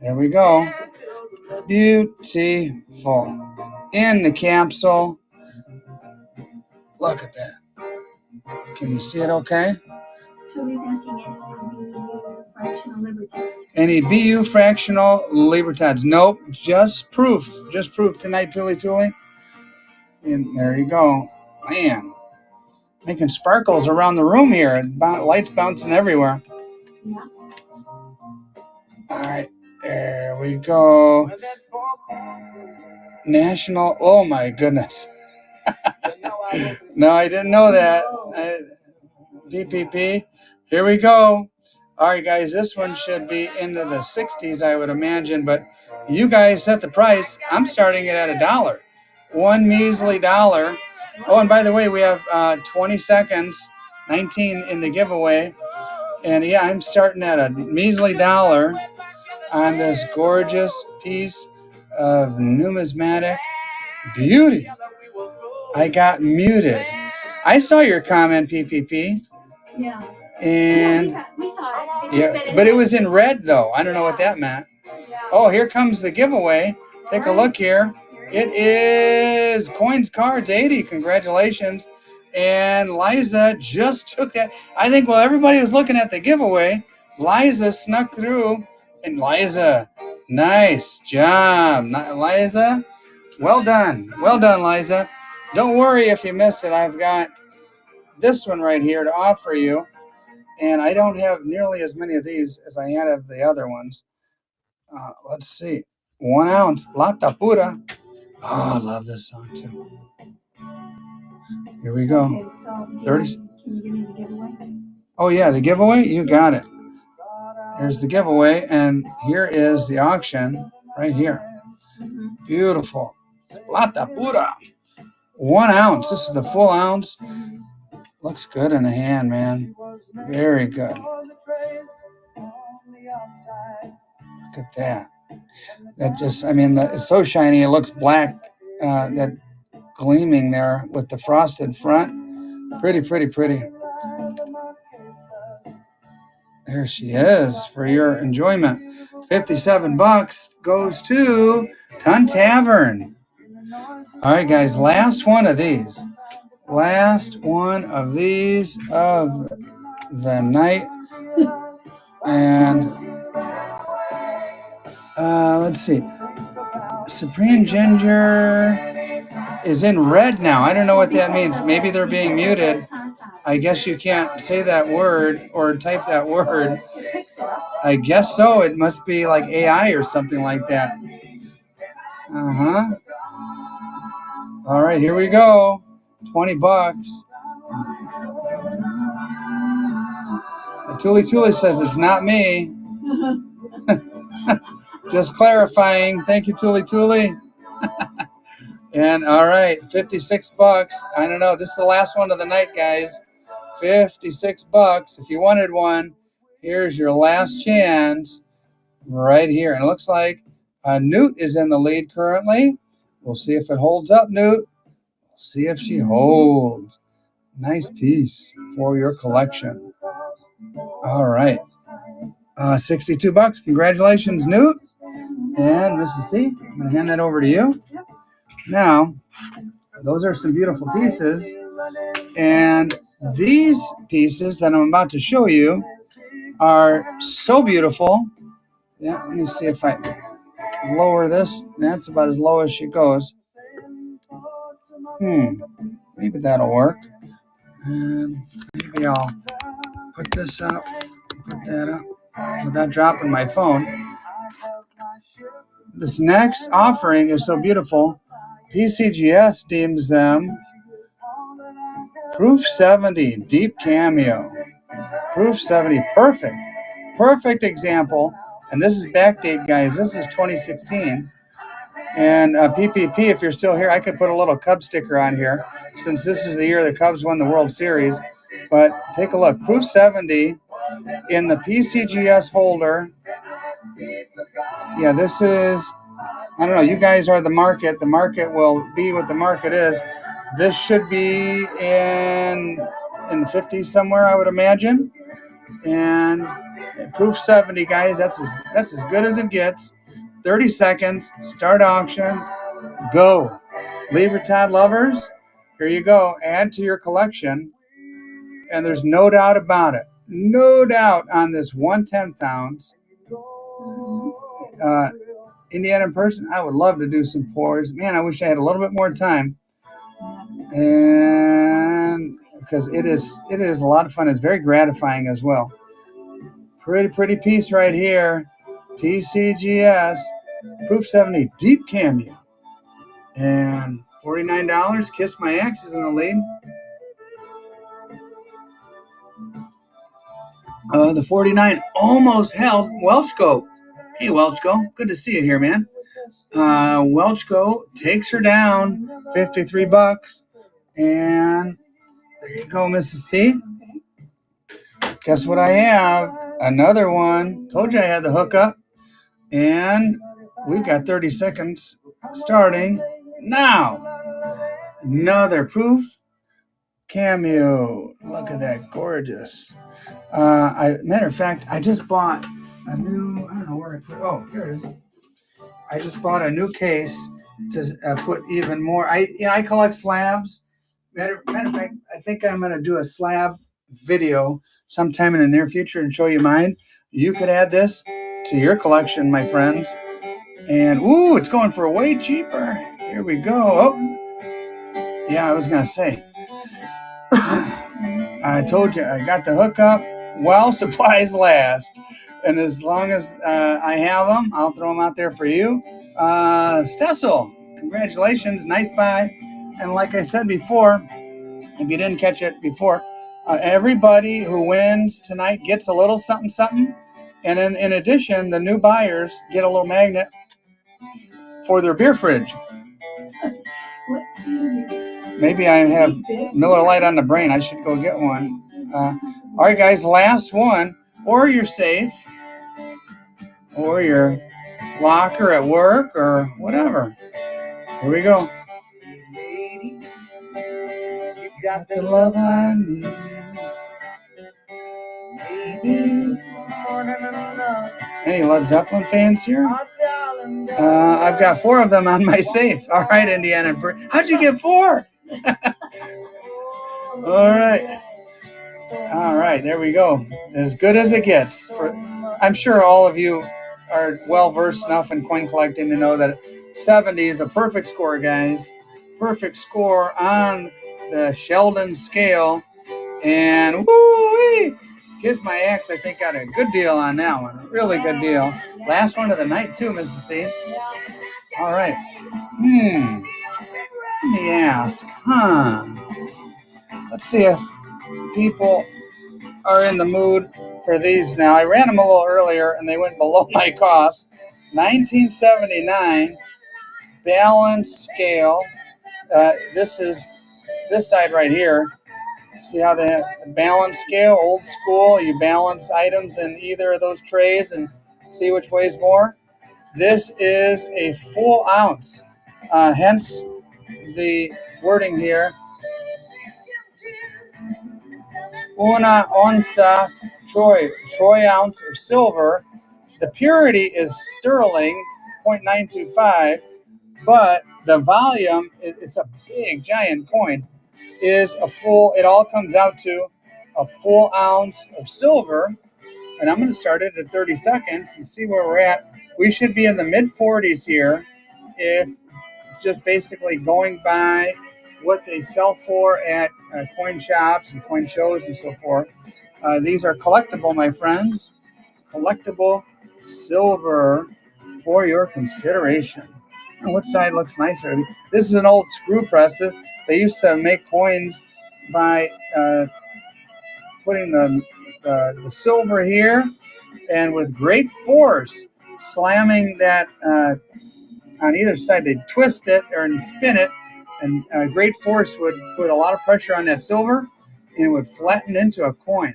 There we go. Beautiful. In the capsule. Look at that. Can you see it okay? Julie's asking any fractional liberties. Any BU fractional libertats? Nope. Just proof. Just proof tonight, Tuli. And there you go. Man. Making sparkles around the room here. Lights bouncing everywhere. Yeah. All right. There we go. National. Oh, my goodness. No, I didn't know that. PPP. Here we go. All right, guys, this one should be into the 60s, I would imagine, but you guys set the price. I'm starting it at $1. One measly dollar. Oh, and by the way, we have 20 seconds, 19 in the giveaway. And yeah, I'm starting at a measly dollar on this gorgeous piece of numismatic beauty. I got muted. I saw your comment, PPP. Yeah. And Yeah, we saw it. yeah, but it was in red though. I don't know what that meant. Yeah. Oh, here comes the giveaway. Take a look here. It is Coins Cards 80. Congratulations. And Liza just took that. I think while everybody was looking at the giveaway, Liza snuck through. And Liza, nice job. Liza, well done. Well done, Liza. Don't worry if you missed it. I've got this one right here to offer you. And I don't have nearly as many of these as I had of the other ones. Let's see. 1 ounce, Plata Pura. Oh, I love this song too. Here we go. Okay, so 30. can you give me the giveaway? Oh, yeah, the giveaway? You got it. There's the giveaway, and here is the auction right here. Mm-hmm. Beautiful. Plata Pura. 1 ounce. This is the full ounce. Looks good in the hand, man. Very good. Look at that. That just, I mean, it's so shiny. It looks black. That gleaming there with the frosted front. Pretty, pretty, pretty. There she is for your enjoyment. $57 goes to Ton Tavern. All right, guys, last one of these. Last one of these of the night. And let's see. Supreme Ginger is in red now. I don't know what that means. Maybe they're being muted. I guess you can't say that word or type that word. I guess so. It must be like AI or something like that. Uh-huh. All right, here we go. $20. Tuli says it's not me. Just clarifying. Thank you, Tuli. And all right, $56. I don't know. This is the last one of the night, guys. $56. If you wanted one, here's your last chance right here. And it looks like Newt is in the lead currently. We'll see if it holds up, Newt. We'll see if she holds. Nice piece for your collection. All right. $62. Congratulations, Newt. And Mrs. C, I'm going to hand that over to you. Now, those are some beautiful pieces. And these pieces that I'm about to show you are so beautiful. Yeah, let me see if I lower this. That's about as low as she goes. Maybe that'll work. And maybe I'll put this up, put that up, without dropping my phone. This next offering is so beautiful. PCGS deems them Proof 70 Deep Cameo. Proof 70, perfect example. And this is backdate, guys. This is 2016. And PPP, if you're still here, I could put a little Cub sticker on here since this is the year the Cubs won the World Series. But take a look. Proof 70 in the PCGS holder. Yeah, this is, I don't know, you guys are the market. The market will be what the market is. This should be in the 50s somewhere, I would imagine. And proof 70, guys, that's as good as it gets. 30 seconds, start auction, go. Libertad lovers, here you go. Add to your collection. And there's no doubt about it. No doubt on this 1/10 ounce. Indiana person, I would love to do some pours. Man, I wish I had a little bit more time. And because it is a lot of fun. It's very gratifying as well. Pretty piece right here. PCGS Proof 70 Deep Cameo. And $49. Kiss My Ex is in the lead. The 49 almost held Welchco. Hey, Welchco. Good to see you here, man. Welchco takes her down $53. And there you go, Mrs. T. Guess what I have? Another one. Told you I had the hookup. And we've got 30 seconds starting now. Another proof cameo. Look at that, gorgeous. Matter of fact, I just bought a new, I don't know where I put it. Oh, here it is. I just bought a new case to put even more. I collect slabs. Matter of fact, I think I'm going to do a slab video sometime in the near future and show you mine. You could add this to your collection, my friends. And, ooh, it's going for way cheaper. Here we go. Oh, yeah, I was going to say. I told you, I got the hookup while supplies last. And as long as I have them, I'll throw them out there for you. Stessel, congratulations. Nice buy. And like I said before, if you didn't catch it before, everybody who wins tonight gets a little something. And then in addition, the new buyers get a little magnet for their beer fridge. Maybe I have Miller Lite on the brain. I should go get one. All right, guys, last one. Or your safe, or your locker at work, or whatever. Here we go. You got the love I need. Any Led Zeppelin fans here? I've got 4 of them on my safe. All right, Indiana. How'd you get 4? All right, there we go. As good as it gets. I'm sure all of you are well versed enough in coin collecting to know that 70 is a perfect score, guys. Perfect score on the Sheldon scale. And woo-wee! Kiss My Ex, I think, got a good deal on that one. A really good deal. Last one of the night, too, Mrs. C. All right. Let me ask, Let's see if people are in the mood for these now. I ran them a little earlier, and they went below my cost. 1979 balance scale. This is this side right here. See how the balance scale, old school, you balance items in either of those trays and see which weighs more. This is a full ounce, hence the wording here. Una onza troy ounce of silver. The purity is sterling, 0.925, but the volume, it's a big, giant coin, is a full, it all comes out to a full ounce of silver. And I'm going to start it at 30 seconds and see where we're at. We should be in the mid 40s here, if just basically going by what they sell for at coin shops and coin shows and so forth. These are collectible, my friends. Collectible silver for your consideration. Oh, what side looks nicer? This is an old screw press. They used to make coins by putting the silver here and with great force slamming that on either side. They'd twist it or spin it, and great force would put a lot of pressure on that silver, and it would flatten into a coin.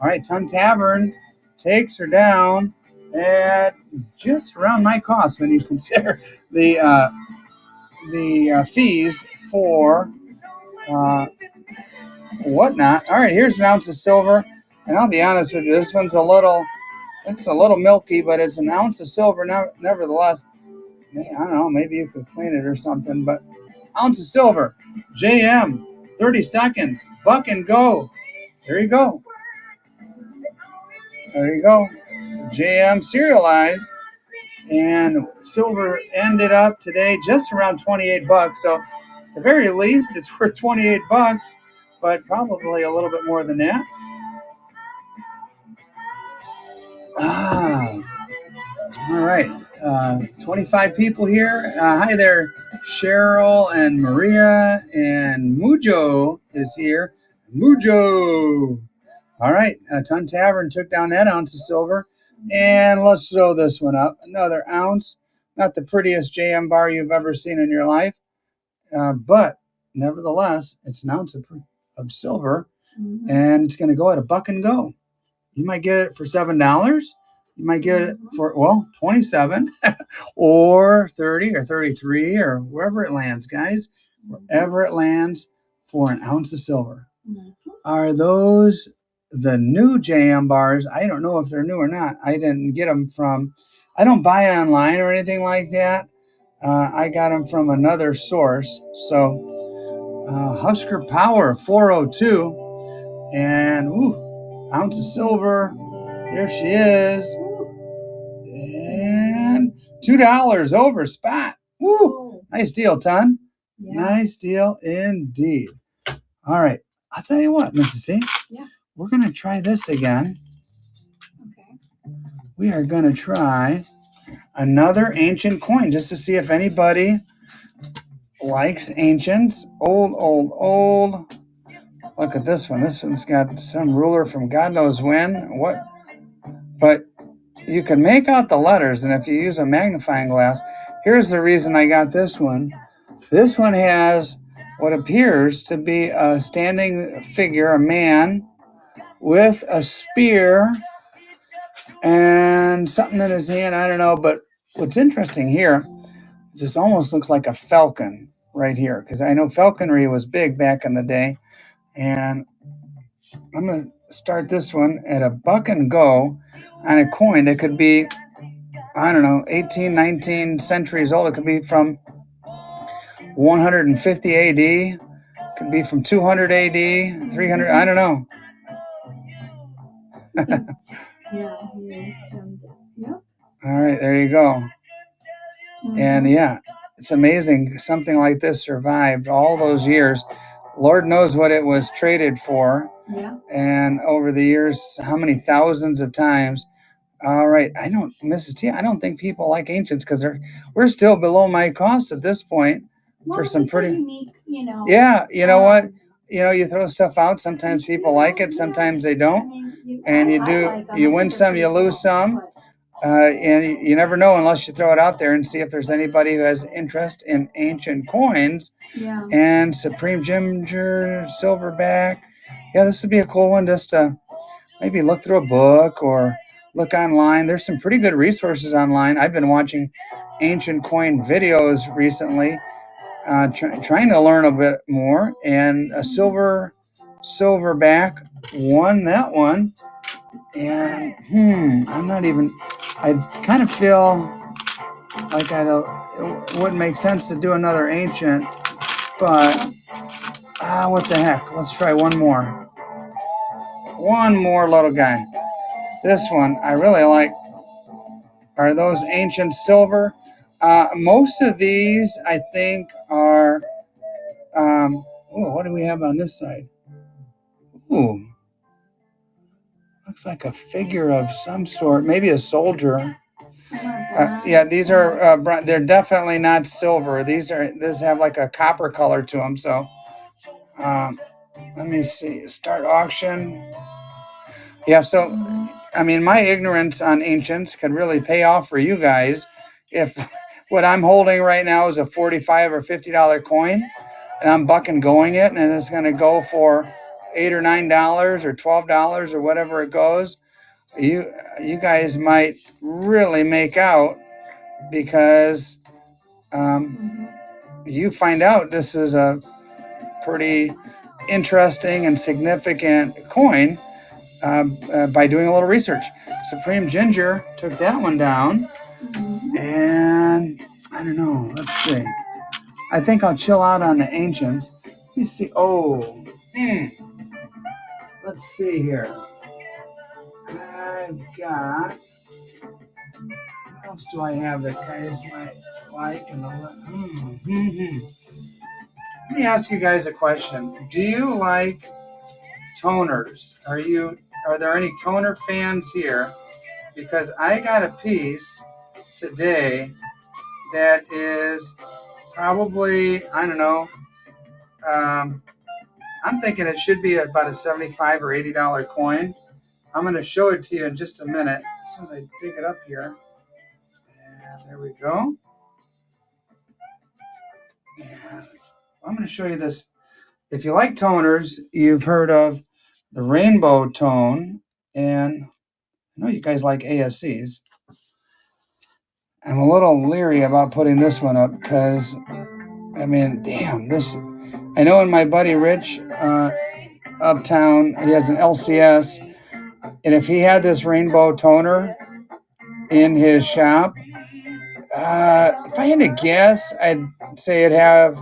All right, Ton Tavern takes her down at just around my cost when you consider the fees for whatnot. All right, here's an ounce of silver, and I'll be honest with you, this one's it's a little milky, but it's an ounce of silver. Nevertheless, I don't know, maybe you could clean it or something, but ounce of silver, JM, 30 seconds, buck and go. There you go. There you go. JM serialized, and silver ended up today just around 28 bucks. So at the very least, it's worth 28 bucks, but probably a little bit more than that. All right. 25 people here. Hi there, Cheryl and Maria, and Mujo is here. Mujo. All right. Ton Tavern took down that ounce of silver. And let's throw this one up. Another ounce. Not the prettiest JM bar you've ever seen in your life. But nevertheless, it's an ounce of silver. Mm-hmm. And it's going to go at a buck and go. You might get it for $7. You might get it for, 27 or 30 or 33 or wherever it lands, guys. Wherever it lands for an ounce of silver. Are those the new JM bars? I don't know if they're new or not. I didn't get them I don't buy online or anything like that. I got them from another source. So Husker Power 402 and ounce of silver. There she is. And $2 over spot. Woo! Nice deal, Ton. Yeah. Nice deal indeed. All right. I'll tell you what, Mrs. C. Yeah. We're going to try this again. Okay. We are going to try another ancient coin just to see if anybody likes ancients. Old. Look at this one. This one's got some ruler from God knows when. What? But you can make out the letters, and if you use a magnifying glass, here's the reason I got this one. This one has what appears to be a standing figure, a man with a spear and something in his hand. I don't know, but what's interesting here is this almost looks like a falcon right here, because I know falconry was big back in the day. And I'm going to start this one at a buck and go on a coin that could be, 18, 19 centuries old. It could be from 150 AD. It could be from 200 AD, 300. I don't know. Yeah. All right, there you go. And yeah, it's amazing something like this survived all those years. Lord knows what it was traded for. Yeah. And over the years, how many thousands of times. All right. Mrs. T, I don't think people like ancients because we're still below my cost at this point for some pretty unique, Yeah. You know what? You throw stuff out. Sometimes people like it. Sometimes they don't. And you win some, you lose some. And you never know unless you throw it out there and see if there's anybody who has interest in ancient coins. Yeah. And Supreme Ginger, Silverback. Yeah, this would be a cool one just to maybe look through a book or look online. There's some pretty good resources online. I've been watching ancient coin videos recently, trying to learn a bit more. And a Silverback won that one. And I kind of feel like it wouldn't make sense to do another ancient, but what the heck? Let's try one more. One more little guy. This one I really like. Are those ancient silver? Most of these I think are. What do we have on this side? Ooh. Looks like a figure of some sort, maybe a soldier. Yeah, these are they're definitely not silver. These have like a copper color to them. So let me see. Start auction. Yeah, so my ignorance on ancients could really pay off for you guys if what I'm holding right now is a $45 or $50 coin, and I'm bucking going it, and it's going to go for $8 or $9 or $12 or whatever it goes. You guys might really make out because you find out this is a pretty interesting and significant coin by doing a little research. Supreme Ginger took that one down, and I don't know. Let's see. I think I'll chill out on the ancients. Let me see. Let's see here. I've got. What else do I have that guys might like? Let me ask you guys a question. Do you like toners? Are there any toner fans here? Because I got a piece today that is probably, I don't know, I'm thinking it should be about a $75 or $80 coin. I'm going to show it to you in just a minute as soon as I dig it up here. And there we go. And I'm going to show you this. If you like toners, you've heard of the rainbow tone, and I know you guys like ASCs. I'm a little leery about putting this one up because, I mean, damn, this. I know when my buddy Rich uptown, he has an LCS, and if he had this rainbow toner in his shop, if I had to guess, I'd say it'd have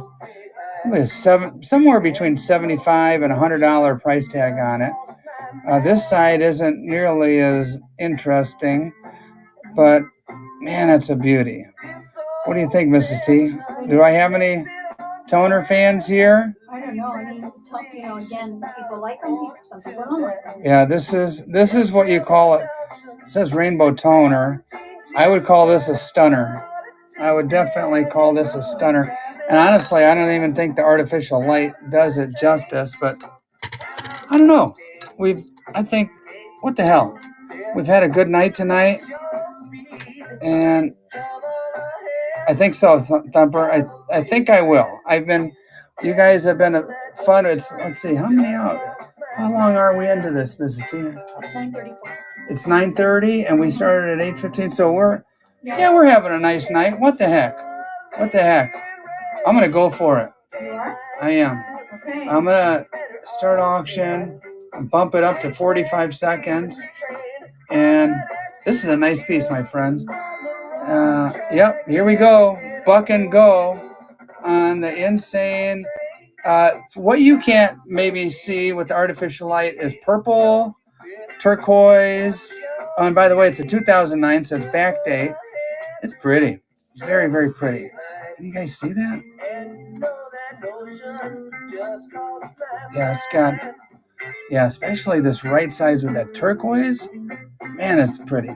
somewhere between $75 and $100 price tag on it. This side isn't nearly as interesting, but man, that's a beauty. What do you think, Mrs. T? Do I have any toner fans here? I don't know. I mean, again, people like them, some people don't like them. Yeah, this is what you call it. It says rainbow toner. I would call this a stunner. I would definitely call this a stunner. And honestly, I don't even think the artificial light does it justice, but I don't know. I think, what the hell? We've had a good night tonight, and I think so, Thumper. I think I will. You guys have been fun. Let's see, how many out? How long are we into this, Mrs. T? It's 9:34. It's 9:30, and we started at 8:15, so we're having a nice night. What the heck? I'm going to go for it. You are? I am. Okay. I'm going to start auction, bump it up to 45 seconds. And this is a nice piece, my friends. Yep, here we go. Buck and go on the insane. What you can't maybe see with the artificial light is purple, turquoise. Oh, and by the way, it's a 2009, so it's backdate. It's pretty. Very, very pretty. Can you guys see that? Yeah, it's got, especially this right side with that turquoise. Man, it's pretty.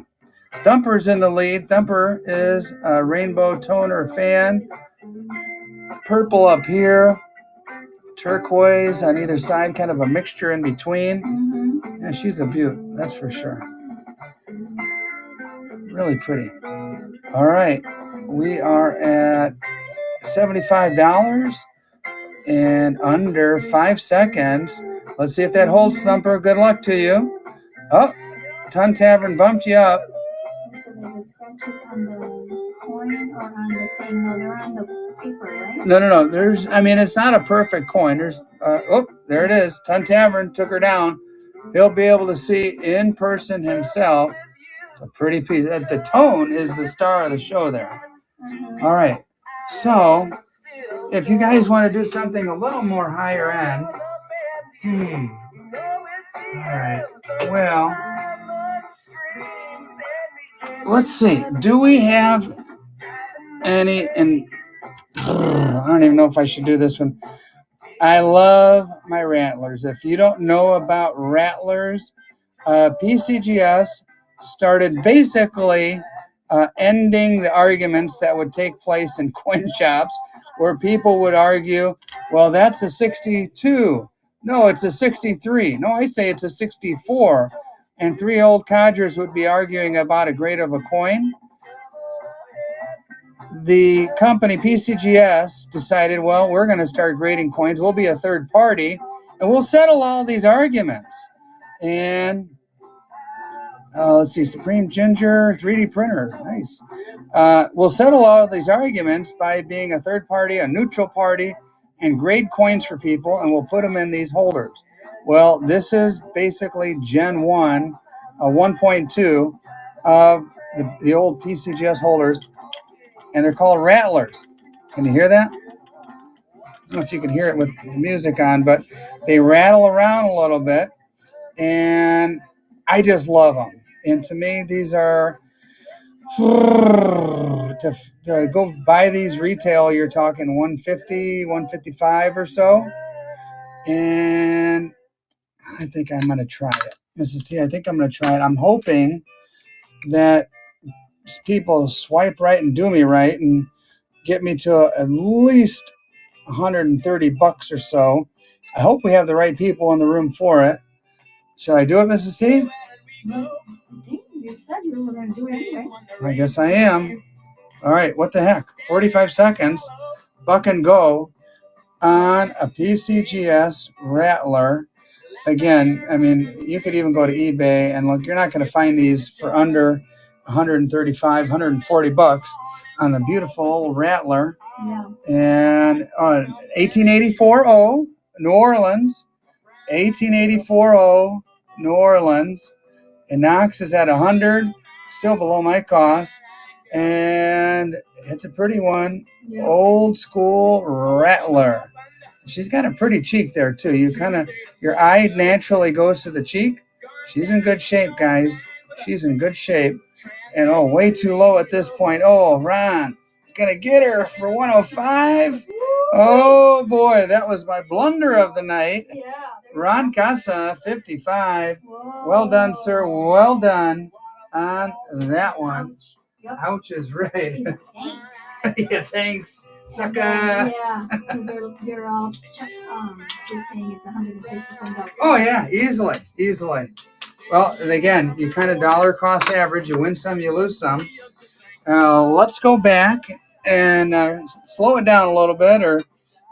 Thumper's in the lead. Thumper is a rainbow toner fan. Purple up here. Turquoise on either side, kind of a mixture in between. Yeah, she's a beaut, that's for sure. Really pretty. All right, we are at $75 in under 5 seconds. Let's see if that holds, Thumper. Good luck to you. Oh, Ton Tavern bumped you up. So there were scratches on the coin or on the thing? No, they're on the paper, right? No. It's not a perfect coin. There it is. Ton Tavern took her down. He'll be able to see in person himself. It's a pretty piece. The tone is the star of the show there. All right. So, if you guys want to do something a little more higher end, all right. Well, let's see. Do we have any? And I don't even know if I should do this one. I love my rattlers. If you don't know about rattlers, PCGS started basically ending the arguments that would take place in coin shops where people would argue, well, that's a 62. No, it's a 63. No, I say it's a 64. And three old codgers would be arguing about a grade of a coin. the company PCGS decided, well, we're going to start grading coins. We'll be a third party, and we'll settle all these arguments. And let's see, Supreme Ginger 3D printer, nice. We'll settle all of these arguments by being a third party, a neutral party, and grade coins for people, and we'll put them in these holders. Well, this is basically Gen 1, 1.2 of the old PCGS holders, and they're called rattlers. Can you hear that? I don't know if you can hear it with the music on, but they rattle around a little bit, and I just love them. And to me, these are, to go buy these retail, you're talking $150, $155 or so. And I think I'm going to try it. Mrs. T, I think I'm going to try it. I'm hoping that people swipe right and do me right and get me to at least $130 or so. I hope we have the right people in the room for it. Should I do it, Mrs. T? I think you said you were going to do it anyway. I guess I am. All right, what the heck? 45 seconds, buck and go on a PCGS Rattler. Again, I mean, you could even go to eBay and look. You're not going to find these for under 135, 140 bucks on the beautiful old Rattler. Yeah. And 1884 New Orleans, 1884 New Orleans. And Knox is at 100, still below my cost. And it's a pretty one. Yeah. Old school Rattler. She's got a pretty cheek there too. Your eye naturally goes to the cheek. She's in good shape, guys. She's in good shape. And way too low at this point. Oh, Ron is gonna get her for 105. Oh boy, that was my blunder of the night. Yeah. Ron Casa, 55. Whoa. Well done, sir. Well done on that one. Ouch. Yep. Ouch is right. Thanks. Yeah, thanks. Sucker. Yeah, they're all just saying it's $167. Oh yeah, easily. Well, again, you kind of dollar cost average. You win some, you lose some. Let's go back and slow it down a little bit, or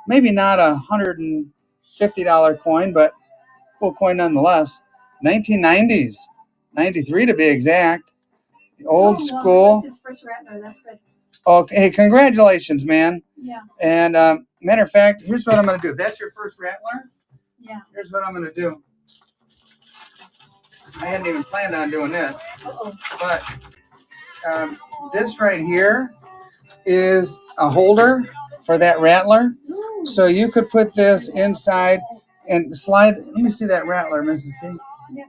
maybe not a $150 coin, but cool coin nonetheless. 1990s, 93 to be exact. The old school. This is first Rattler. That's good. Okay, congratulations, man. Yeah. And matter of fact, here's what I'm going to do. If that's your first Rattler, yeah. Here's what I'm going to do. I hadn't even planned on doing this, but this right here is a holder for that Rattler. Ooh. So you could put this inside and slide. Let me see that Rattler, Mrs. C. Yeah.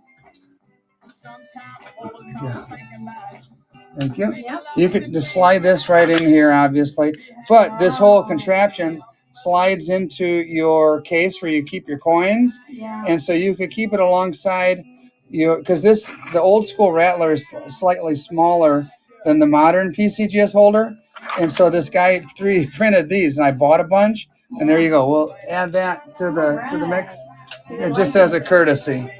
Thank you. Yep. You could just slide this right in here, obviously. But this whole contraption slides into your case where you keep your coins. Yeah. And so you could keep it alongside you, because the old school Rattler is slightly smaller than the modern PCGS holder. And so this guy 3D printed these, and I bought a bunch. And there you go. We'll add that to the mix, just as a courtesy.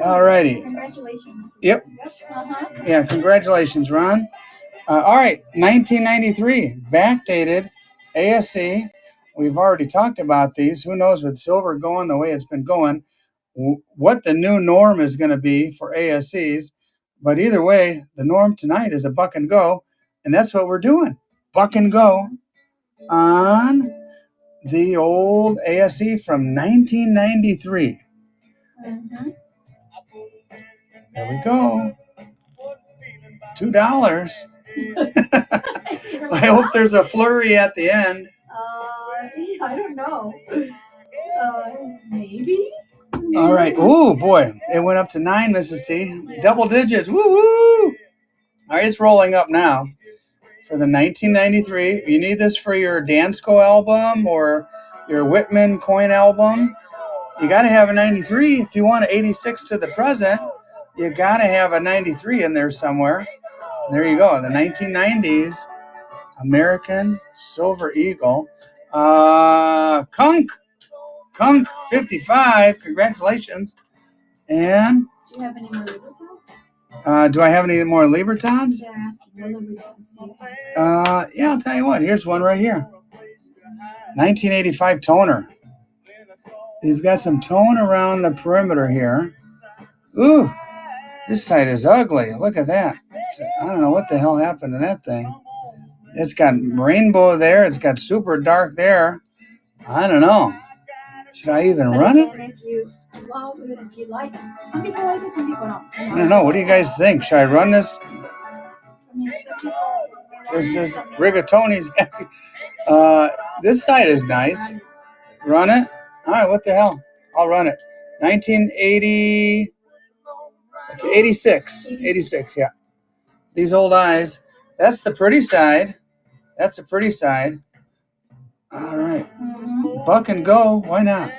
All righty. Congratulations. Yep. Uh-huh. Yeah, congratulations, Ron. All right, 1993, backdated ASE. We've already talked about these. Who knows with silver going the way it's been going, what the new norm is going to be for ASEs. But either way, the norm tonight is a buck and go, and that's what we're doing. Buck and go on the old ASE from 1993. Mm-hmm. There we go. $2. I hope there's a flurry at the end. I don't know. Maybe. All right. Oh boy, it went up to 9, Mrs. T. Yeah. Double digits. Woo woo! All right, it's rolling up now for the 1993. You need this for your Dansko album or your Whitman coin album. You got to have a 93 if you want an 86 to the present. You got to have a 93 in there somewhere. There you go. The 1990s American Silver Eagle. Kunk 55. Congratulations. And do you have any more Libertines? Do I have any more Libertons? They're asking what Louboutins do you have? Yeah, I'll tell you what. Here's one right here. 1985 toner. You've got some tone around the perimeter here. Ooh, this side is ugly. Look at that. I don't know what the hell happened to that thing. It's got rainbow there. It's got super dark there. I don't know. Should I even run it? If you like it. Some people like it, some people don't. I don't know. What do you guys think? Should I run this? I mean, some people This is rigatoni's. This side is nice. Run it. All right. What the hell? I'll run it. 1980. It's 86. 86. Yeah. These old eyes. That's the pretty side. That's a pretty side. All right. Buck and go. Why not?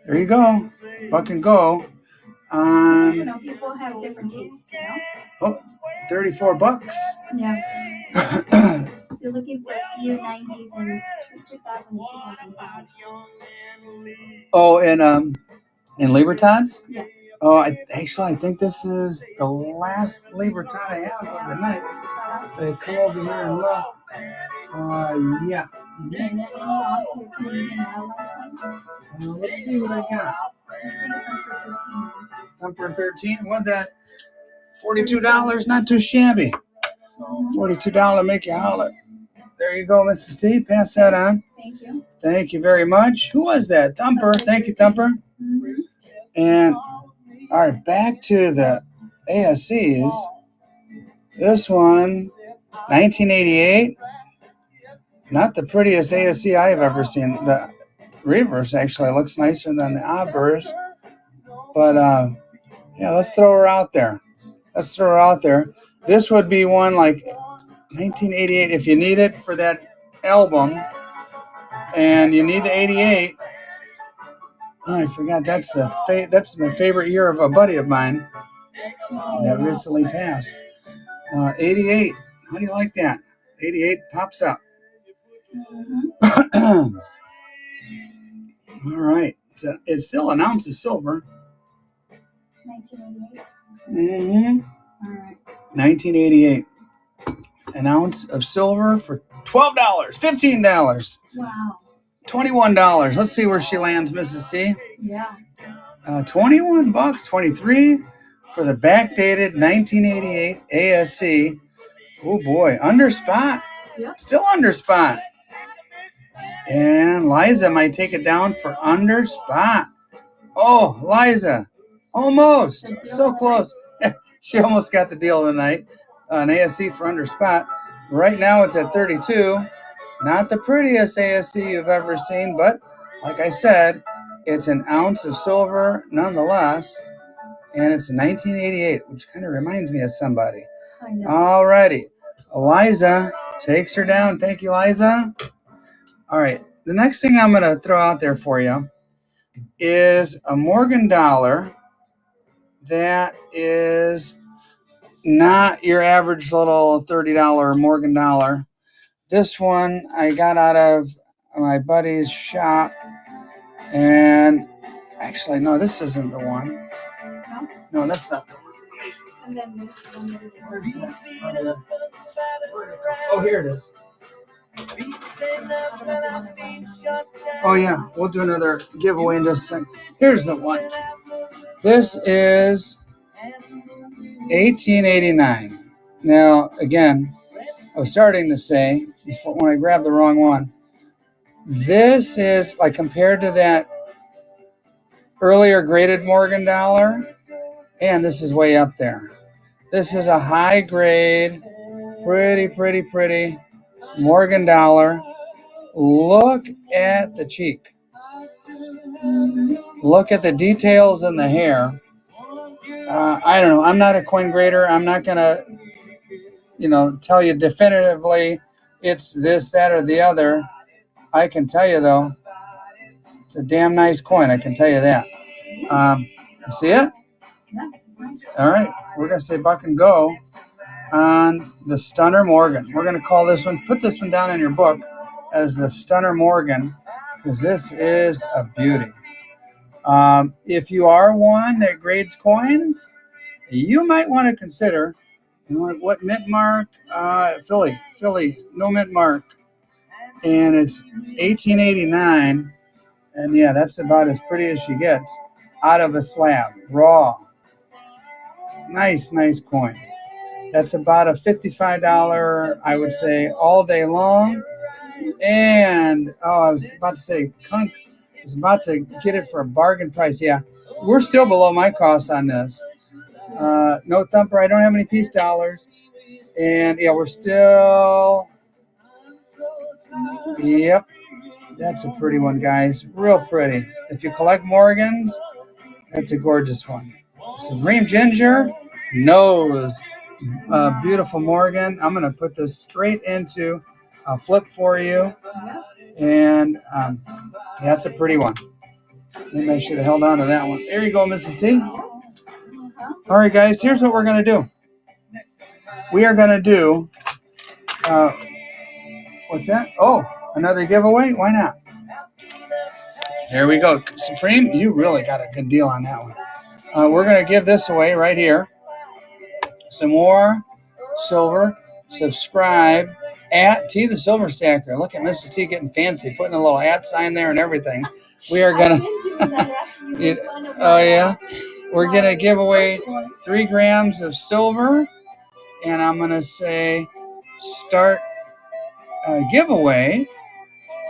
There you go. Buck and go. People have different tastes, Oh, $34. Yeah. You're looking for a few 90s and 2000 and 2005. Oh, and Libertons? Yeah. Oh, I think this is the last Liberton I have of the night. So come over here and look. Yeah. And then you also your Canadian wildlife ones. Let's see what I got. Thumper 13. What that? $42. Not too shabby. $42 make you holler. There you go, Mrs. T. Pass that on. Thank you. Thank you very much. Who was that? Thumper. Thank you, Thumper. And all right, back to the ASCs. This one, 1988. Not the prettiest ASC I've ever seen. The reverse actually looks nicer than the obverse. But yeah, let's throw her out there. This would be one like 1988 if you need it for that album, and you need the 88. Oh, I forgot. That's my favorite year of a buddy of mine that recently passed. 88. How do you like that? 88 pops up. All right. It's still an ounce of silver. 1988. All right. 1988. An ounce of silver for $12, $15. Wow. $21. Let's see where she lands, Mrs. T. Yeah. $21, 23 for the backdated 1988 ASC. Oh boy, under spot. Yep. Still under spot. And Liza might take it down for under spot. Oh, Liza. Almost. So close. She almost got the deal tonight. An ASC for under spot. Right now it's at 32. Not the prettiest ASC you've ever seen, but like I said, it's an ounce of silver nonetheless. And it's 1988, which kind of reminds me of somebody. I know. All righty. Eliza takes her down. Thank you, Liza. All right. The next thing I'm going to throw out there for you is a Morgan dollar that is not your average little $30 Morgan dollar. This one I got out of my buddy's shop. And actually, no, this isn't the one. No, that's not the one. And then there's one that Where's that? Oh, here it is. Oh, yeah. We'll do another giveaway in just a second. Here's the one. This is 1889. Now, again, I was starting to say, when I grabbed the wrong one, this is, like, compared to that earlier graded Morgan dollar, and this is way up there. This is a high grade, pretty Morgan dollar. Look at the cheek. Look at the details in the hair. I don't know. I'm not a coin grader. I'm not going to, tell you definitively it's this, that, or the other. I can tell you, though, it's a damn nice coin. I can tell you that. You see it? Yeah. All right. We're going to say buck and go on the Stunner Morgan. We're going to call this one, put this one down in your book as the Stunner Morgan, because this is a beauty. If you are one that grades coins, you might want to consider, what mint mark? Philly, no mint mark, and it's 1889, and yeah, that's about as pretty as she gets out of a slab, raw. Nice coin. That's about a $55, I would say, all day long. And I was about to say, Kunk was about to get it for a bargain price. Yeah, we're still below my cost on this. No thumper. I don't have any piece dollars. And yeah, we're still. Yep, that's a pretty one, guys. Real pretty. If you collect Morgans, that's a gorgeous one. Supreme Ginger nose. Beautiful Morgan. I'm going to put this straight into a flip for you. And that's a pretty one. Maybe I should have held on to that one. There you go, Mrs. T. All right, guys, here's what we're going to do. We are going to do, what's that? Oh, another giveaway? Why not? There we go. Supreme, you really got a good deal on that one. We're going to give this away right here. Some more silver. Subscribe at T the Silver Stacker. Look at Mrs. T getting fancy, putting a little at sign there and everything. We are going to, oh yeah, we're going to give away 3 grams of silver. And I'm going to say start giveaway,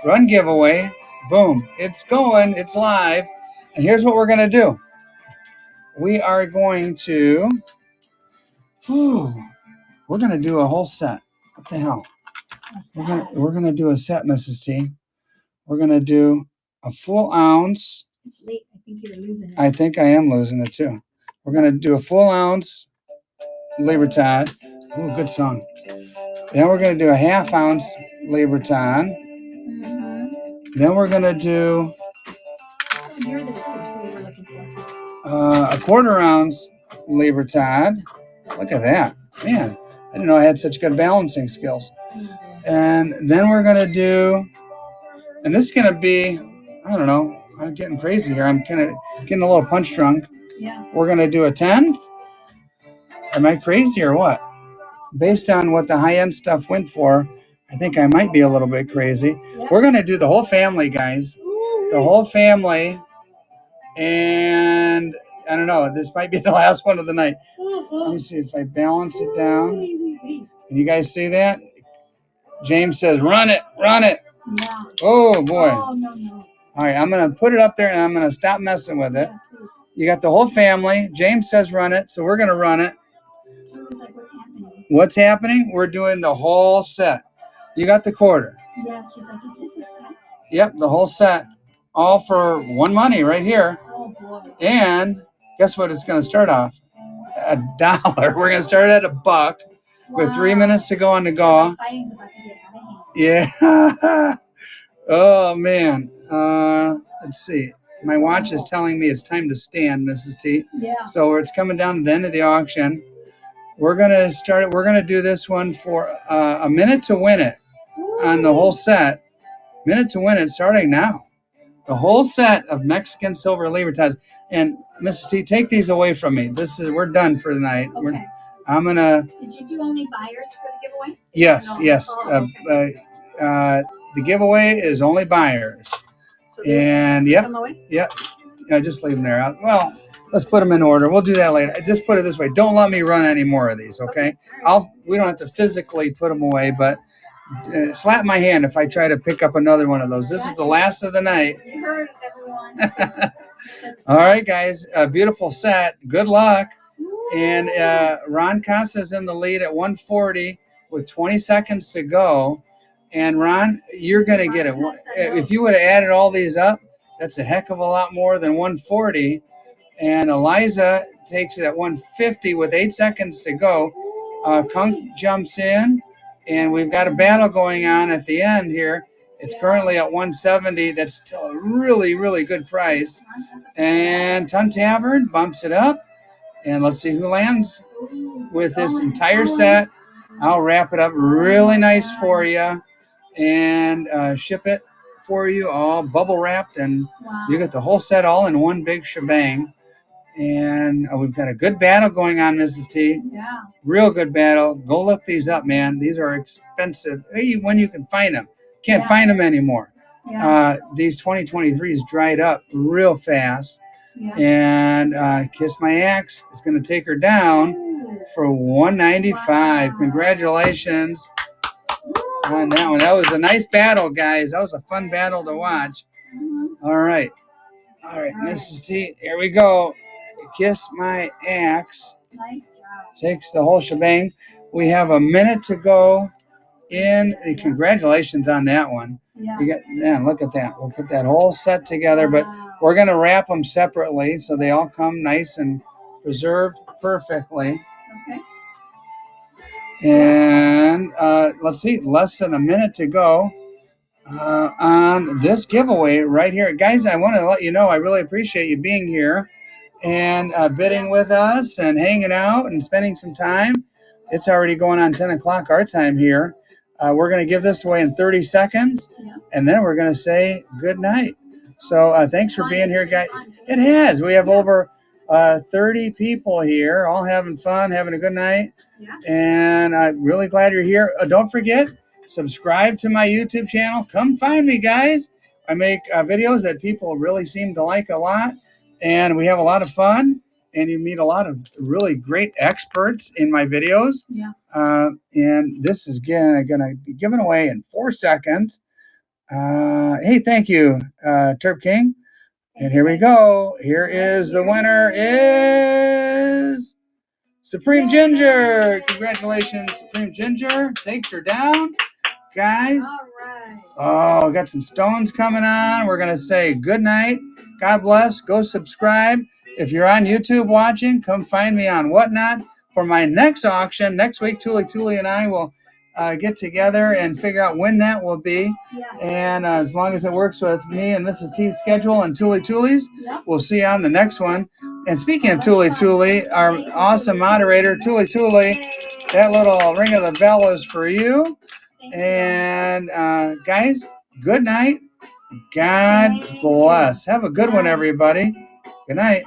run giveaway. Boom. It's going. It's live. And here's what we're going to do. We are going to, we're going to do a whole set. What the hell? We're going to do a set, Mrs. T. We're going to do a full ounce. It's late. I think you're losing it. I think I am losing it too. We're going to do a full ounce Libertad. Ooh, good song. Then we're going to do a half ounce Libertad. Then we're going to do You're the scissors we were looking for. A quarter ounce Libertad. Look at that. Man, I didn't know I had such good balancing skills. And then we're going to do, and this is going to be, I don't know, I'm getting crazy here. I'm kind of getting a little punch drunk. Yeah. We're going to do a 10. Am I crazy or what? Based on what the high-end stuff went for, I think I might be a little bit crazy. Yeah. We're going to do the whole family, guys. The whole family. And I don't know, this might be the last one of the night. Let me see if I balance it down. Can you guys see that? James says, run it. Yeah. Oh, boy. Oh, no. All right, I'm going to put it up there, and I'm going to stop messing with it. Yeah, you got the whole family. James says run it, so we're going to run it. Like, what's happening? What's happening? We're doing the whole set. You got the quarter. Yeah, she's like, is this a set? Yep, the whole set. All for one money right here. Oh, boy. And guess what it's going to start off? $1. We're going to start at $1. Wow. With 3 minutes to go on the go. Fighting's about to get out of hand. Yeah. Oh, man. Let's see. My watch is telling me it's time to stand, Mrs. T. Yeah. So it's coming down to the end of the auction. We're going to start it. We're going to do this one for a minute to win it on the whole set. Minute to win it starting now. The whole set of Mexican silver Libertads. And Mrs. T, take these away from me. We're done for the night. Okay. I'm going to. Did you do only buyers for the giveaway? Yes, no. yes. Oh, okay. The giveaway is only buyers. So and yep. Yeah, just leave them there. Well, let's put them in order. We'll do that later. I just put it this way. Don't let me run any more of these, okay? We don't have to physically put them away, but slap my hand if I try to pick up another one of those. This is the last of the night. You heard it, everyone. All right, guys. A beautiful set. Good luck. And Ron Casa's in the lead at 140 with 20 seconds to go. And Ron, you're going to get it. If you would have added all these up, that's a heck of a lot more than 140. And Eliza takes it at 150 with 8 seconds to go. Kunk jumps in, and we've got a battle going on at the end here. It's currently at 170. That's still a really, really good price. And Ton Tavern bumps it up. And let's see who lands with this entire set. I'll wrap it up really nice for you and ship it for you all bubble wrapped. And you get the whole set all in one big shebang. And we've got a good battle going on, Mrs. T. Yeah. Real good battle. Go look these up, man. These are expensive. When you can find them. Can't find them anymore. Yeah. These 2023s dried up real fast. Yeah. And Kiss My Axe is going to take her down for $195. Wow. Congratulations on that one. That was a nice battle, guys. That was a fun battle to watch. All right. All right, Mrs. T, here we go. Kiss My Axe. Nice job. Takes the whole shebang. We have a minute to go in. Congratulations on that one. Yeah. Look at that. We'll put that whole set together, but we're going to wrap them separately so they all come nice and preserved perfectly. Okay. And let's see, less than a minute to go on this giveaway right here. Guys, I want to let you know I really appreciate you being here and bidding with us and hanging out and spending some time. It's already going on 10 o'clock our time here. We're going to give this away in 30 seconds, and then we're going to say good night. So thanks for being here, guys. It has. We have over 30 people here, all having fun, having a good night. And I'm really glad you're here. Don't forget, subscribe to my YouTube channel. Come find me, guys. I make videos that people really seem to like a lot, and we have a lot of fun, and you meet a lot of really great experts in my videos. Yeah. And this is going to be given away in 4 seconds. Hey, thank you, Turp King. And here we go. Here is the winner is Supreme Ginger. Congratulations, Supreme Ginger. Takes her down. Guys. All right. Oh, got some stones coming on. We're going to say good night. God bless. Go subscribe. If you're on YouTube watching, come find me on Whatnot for my next auction. Next week, Tuli and I will get together and figure out when that will be. Yeah. And as long as it works with me and Mrs. T's schedule and Tuli's, we'll see you on the next one. And speaking of Tuli, our awesome moderator, Tuli, that little ring of the bell is for you. And guys, good night. God bless. Have a good one, everybody. Good night.